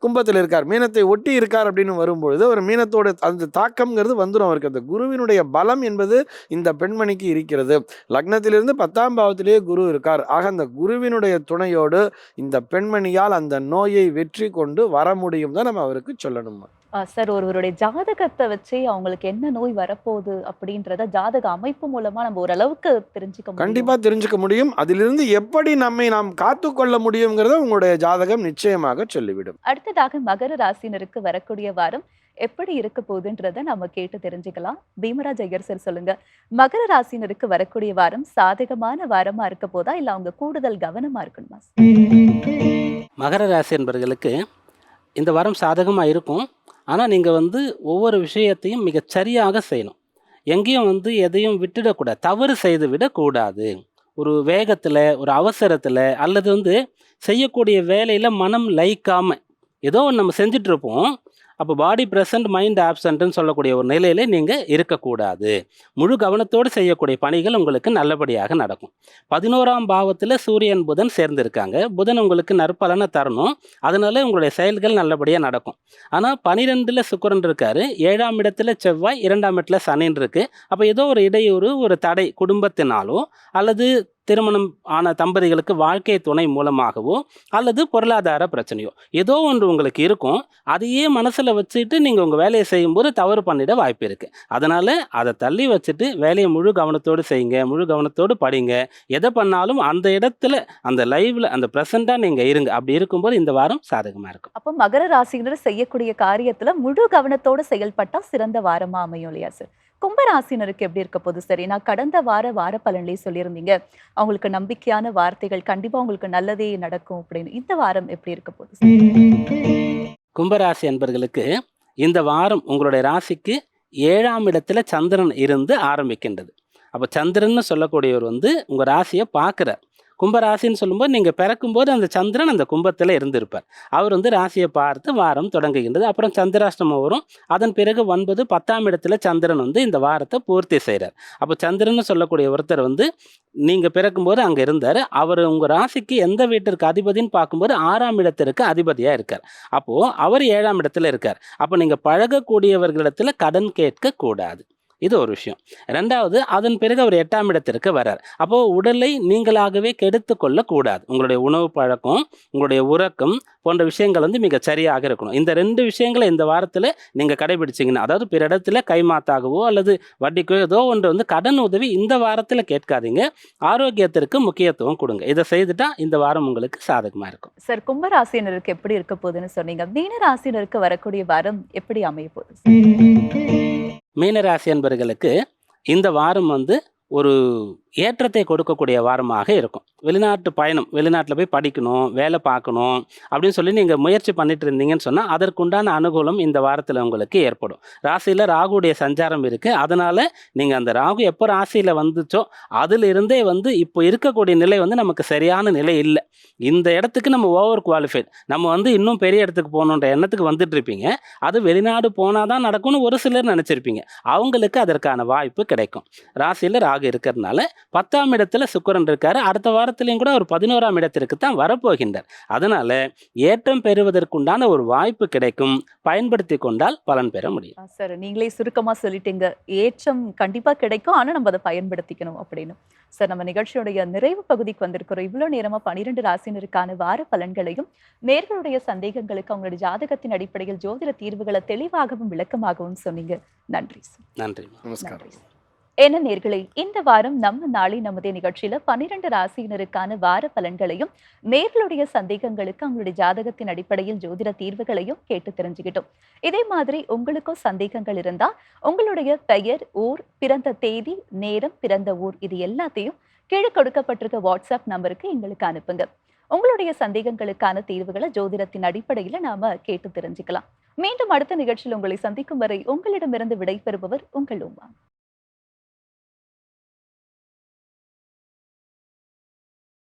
கும்பத்தில் இருக்கார், மீனத்தை ஒட்டி இருக்கார் அப்படின்னு வரும்பொழுது ஒரு மீனத்தோட அந்த தாக்கம்ங்கிறது வந்துடும் அவருக்கு. அந்த குருவினுடைய பலம் என்பது இந்த பெண்மணிக்கு இருக்கிறது. லக்னத்திலிருந்து 10ஆம் பாவத்திலேயே குரு இருக்கார். ஆக அந்த குருவினுடைய துணையோடு இந்த பெண்மணியால் அந்த நோயை வெற்றி கொண்டு வர முடியும் தான் நம்ம அவருக்கு சொல்லணும். சார், ஒருவருடைய ஜாதகத்தை வச்சு அவங்களுக்கு என்ன நோய் வரப்போகுது அப்படின்றத ஜாதக அமைப்பு மூலமா நம்ம ஓரளவுக்கு தெரிஞ்சுக்க முடியும். கண்டிப்பா தெரிஞ்சுக்க முடியும். அதிலிருந்து எப்படி நாம் காத்துக்கொள்ள முடியுங்கிறத உங்களுடைய ஜாதகம் நிச்சயமாக சொல்லிவிடும். அடுத்ததாக மகர ராசினருக்கு வரக்கூடிய வாரம் எப்படி இருக்க போகுதுன்றத நம்ம கேட்டு தெரிஞ்சுக்கலாம். பீமராஜ் ஐயர் சார் சொல்லுங்க, மகர ராசினருக்கு வரக்கூடிய வாரம் சாதகமான வாரமா இருக்க போதா, இல்ல அவங்க கூடுதல் கவனமா இருக்கணுமா? மகர ராசி என்பவர்களுக்கு இந்த வாரம் சாதகமாக இருக்கும். ஆனால் நீங்கள் ஒவ்வொரு விஷயத்தையும் மிகச்சரியாக செய்யணும். எங்கேயும் எதையும் விட்டுடக்கூடாது, தவறு செய்து விடக்கூடாது. ஒரு வேகத்தில், ஒரு அவசரத்தில், அல்லது செய்யக்கூடிய வேலையில் மனம் லயிக்காமல் ஏதோ ஒன்று நம்ம செஞ்சிட்ருப்போம். அப்போ பாடி ப்ரெசன்ட் மைண்ட் ஆப்சண்ட்டுன்னு சொல்லக்கூடிய ஒரு நிலையில் நீங்கள் இருக்கக்கூடாது. முழு கவனத்தோடு செய்யக்கூடிய பணிகள் உங்களுக்கு நல்லபடியாக நடக்கும். 11ஆம் பாவத்தில் சூரியன் புதன் சேர்ந்துருக்காங்க. புதன் உங்களுக்கு நற்பலனை தரணும். அதனால உங்களுடைய செயல்கள் நல்லபடியாக நடக்கும். ஆனால் 12ல் சுக்கிரன் இருக்கார், 7ஆம் இடத்துல செவ்வாய், 2ஆம் இடத்துல சனின்னு இருக்குது. அப்போ ஏதோ ஒரு இடையூறு, ஒரு தடை குடும்பத்தினாலோ அல்லது திருமணம் ஆன தம்பதிகளுக்கு வாழ்க்கை துணை மூலமாகவோ அல்லது பொருளாதார பிரச்சனையோ ஏதோ ஒன்று உங்களுக்கு இருக்கும். அதையே மனசில் வச்சுட்டு நீங்கள் உங்கள் வேலையை செய்யும்போது தவறு பண்ணிட வாய்ப்பு இருக்குது. அதனால் அதை தள்ளி வச்சுட்டு வேலையை முழு கவனத்தோடு செய்யுங்க, முழு கவனத்தோடு படிங்க. எதை பண்ணாலும் அந்த இடத்துல, அந்த லைவில், அந்த ப்ரெசண்ட்டாக நீங்கள் இருங்க. அப்படி இருக்கும்போது இந்த வாரம் சாதகமாக இருக்கும். அப்போ மகர ராசினர் செய்யக்கூடிய காரியத்தில் முழு கவனத்தோடு செயல்பட்டால் சிறந்த வாரமாக அமையும் இல்லையா சார்? கும்பராசினருக்கு எப்படி இருக்க போகுது? சரி, நான் கடந்த வார பலன்லேயே சொல்லியிருந்தீங்க அவங்களுக்கு நம்பிக்கையான வார்த்தைகள், கண்டிப்பா உங்களுக்கு நல்லதே நடக்கும் அப்படின்னு. இந்த வாரம் எப்படி இருக்க போகுது? கும்பராசி என்பர்களுக்கு இந்த வாரம் உங்களுடைய ராசிக்கு 7ஆம் இடத்துல சந்திரன் இருந்து ஆரம்பிக்கின்றது. அப்போ சந்திரன் சொல்லக்கூடியவர் உங்கள் ராசியை பார்க்குறார். கும்பராசின்னு சொல்லும்போது நீங்கள் பிறக்கும்போது அந்த சந்திரன் அந்த கும்பத்தில் இருந்திருப்பார். அவர் ராசியை பார்த்து வாரம் தொடங்குகின்றது. அப்புறம் சந்திராஷ்டமம் வரும். அதன் பிறகு 9, 10ஆம் இடத்துல சந்திரன் இந்த வாரத்தை பூர்த்தி செய்கிறார். அப்போ சந்திரன் சொல்லக்கூடிய ஒருத்தர் நீங்கள் பிறக்கும்போது அங்கே இருந்தார். அவர் உங்கள் ராசிக்கு எந்த வீட்டிற்கு அதிபதின்னு பார்க்கும்போது 6ஆம் இடத்திற்கு அதிபதியாக இருக்கார். அப்போது அவர் 7ஆம் இடத்துல இருக்கார். அப்போ நீங்கள் பழகக்கூடியவர்களிடத்தில் கடன் கேட்கக்கூடாது. இது ஒரு விஷயம். ரெண்டாவது, அதன் பிறகு அவர் 8ஆம் இடத்திற்கு வர்றார். அப்போது உடலை நீங்களாகவே கெடுத்து கொள்ளக்கூடாது. உங்களுடைய உணவு பழக்கம், உங்களுடைய உறக்கம் போன்ற விஷயங்கள் மிக சரியாக இருக்கணும். இந்த 2 விஷயங்களை இந்த வாரத்தில் நீங்கள் கடைபிடிச்சிங்கன்னா, அதாவது பிற இடத்துல கைமாத்தாகவோ அல்லது வட்டிக்கோ ஏதோ ஒன்று கடன் உதவி இந்த வாரத்தில் கேட்காதீங்க. ஆரோக்கியத்திற்கு முக்கியத்துவம் கொடுங்க. இதை செய்துட்டா இந்த வாரம் உங்களுக்கு சாதகமாக இருக்கும். சார், கும்பராசினருக்கு எப்படி இருக்க போகுதுன்னு சொன்னீங்க. மீனராசினருக்கு வரக்கூடிய வாரம் எப்படி அமைய போகுது? மீனராசி என்பவர்களுக்கு இந்த வாரம் ஒரு ஏற்றத்தை கொடுக்கக்கூடிய வாரமாக இருக்கும். வெளிநாட்டு பயணம், வெளிநாட்டில் போய் படிக்கணும், வேலை பார்க்கணும் அப்படின்னு சொல்லி நீங்கள் முயற்சி பண்ணிட்டு இருந்தீங்கன்னு சொன்னால் அதற்குண்டான அனுகூலம் இந்த வாரத்தில் உங்களுக்கு ஏற்படும். ராசியில் ராகுடைய சஞ்சாரம் இருக்குது. அதனால் நீங்கள் அந்த ராகு எப்போ ராசியில் வந்துச்சோ அதிலிருந்தே இப்போ இருக்கக்கூடிய நிலை நமக்கு சரியான நிலை இல்லை. இந்த இடத்துக்கு நம்ம ஓவர் குவாலிஃபைட், நம்ம இன்னும் பெரிய இடத்துக்கு போகணுன்ற எண்ணத்துக்கு வந்துட்டு இருப்பீங்க. அது வெளிநாடு போனால் தான் நடக்கும்னு ஒரு சிலர் நினச்சிருப்பீங்க. அவங்களுக்கு அதற்கான வாய்ப்பு கிடைக்கும். ராசியில் ராகு இருக்கிறதுனால 10ஆம் இடத்துல சுக்கிரன் இருக்காரு. அடுத்த வாரத்திலையும் கூட ஒரு 11ஆம் இடத்திற்கு தான் வரப்போகின்றார். அதனால ஏற்றம் பெறுவதற்குண்டான ஒரு வாய்ப்பு கிடைக்கும். பயன்படுத்தி கொண்டால் பலன் பெற முடியும். சார், நீங்களே சுருக்கமா சொல்லிட்டீங்க. ஏற்றம் கண்டிப்பா கிடைக்கும், ஆனா நம்ம அதை பயன்படுத்திக்கணும் அப்படின்னு. சார், நம்ம நிகழ்ச்சியுடைய நிறைவு பகுதிக்கு வந்திருக்கிறோம். இவ்வளவு நேரமா 12 ராசினருக்கான வார பலன்களையும் நேர்களுடைய சந்தேகங்களுக்கு அவங்களுடைய ஜாதகத்தின் அடிப்படையில் ஜோதிட தீர்வுகளை தெளிவாகவும் விளக்கமாகவும் சொன்னீங்க. நன்றி சார். நன்றி. நமஸ்காரம். என்ன நேர்களே, இந்த வாரம் நம்ம நாளை நமதே நிகழ்ச்சியில 12 ராசியினருக்கான வார பலன்களையும் நேர்களுடைய சந்தேகங்களுக்கு அவங்களுடைய ஜாதகத்தின் அடிப்படையில் ஜோதிட தீர்வுகளையும் கேட்டு தெரிஞ்சுக்கிட்டோம். இதே மாதிரி உங்களுக்கும் சந்தேகங்கள் இருந்தா உங்களுடைய பெயர், ஊர், பிறந்த தேதி, நேரம், பிறந்த ஊர் இது எல்லாத்தையும் கீழே கொடுக்கப்பட்டிருக்க வாட்ஸ்அப் நம்பருக்கு எங்களுக்கு அனுப்புங்க. உங்களுடைய சந்தேகங்களுக்கான தீர்வுகளை ஜோதிடத்தின் அடிப்படையில நாம கேட்டு தெரிஞ்சுக்கலாம். மீண்டும் அடுத்த நிகழ்ச்சியில் உங்களை சந்திக்கும் வரை உங்களிடமிருந்து விடைபெறுபவர் உங்கள் உமா.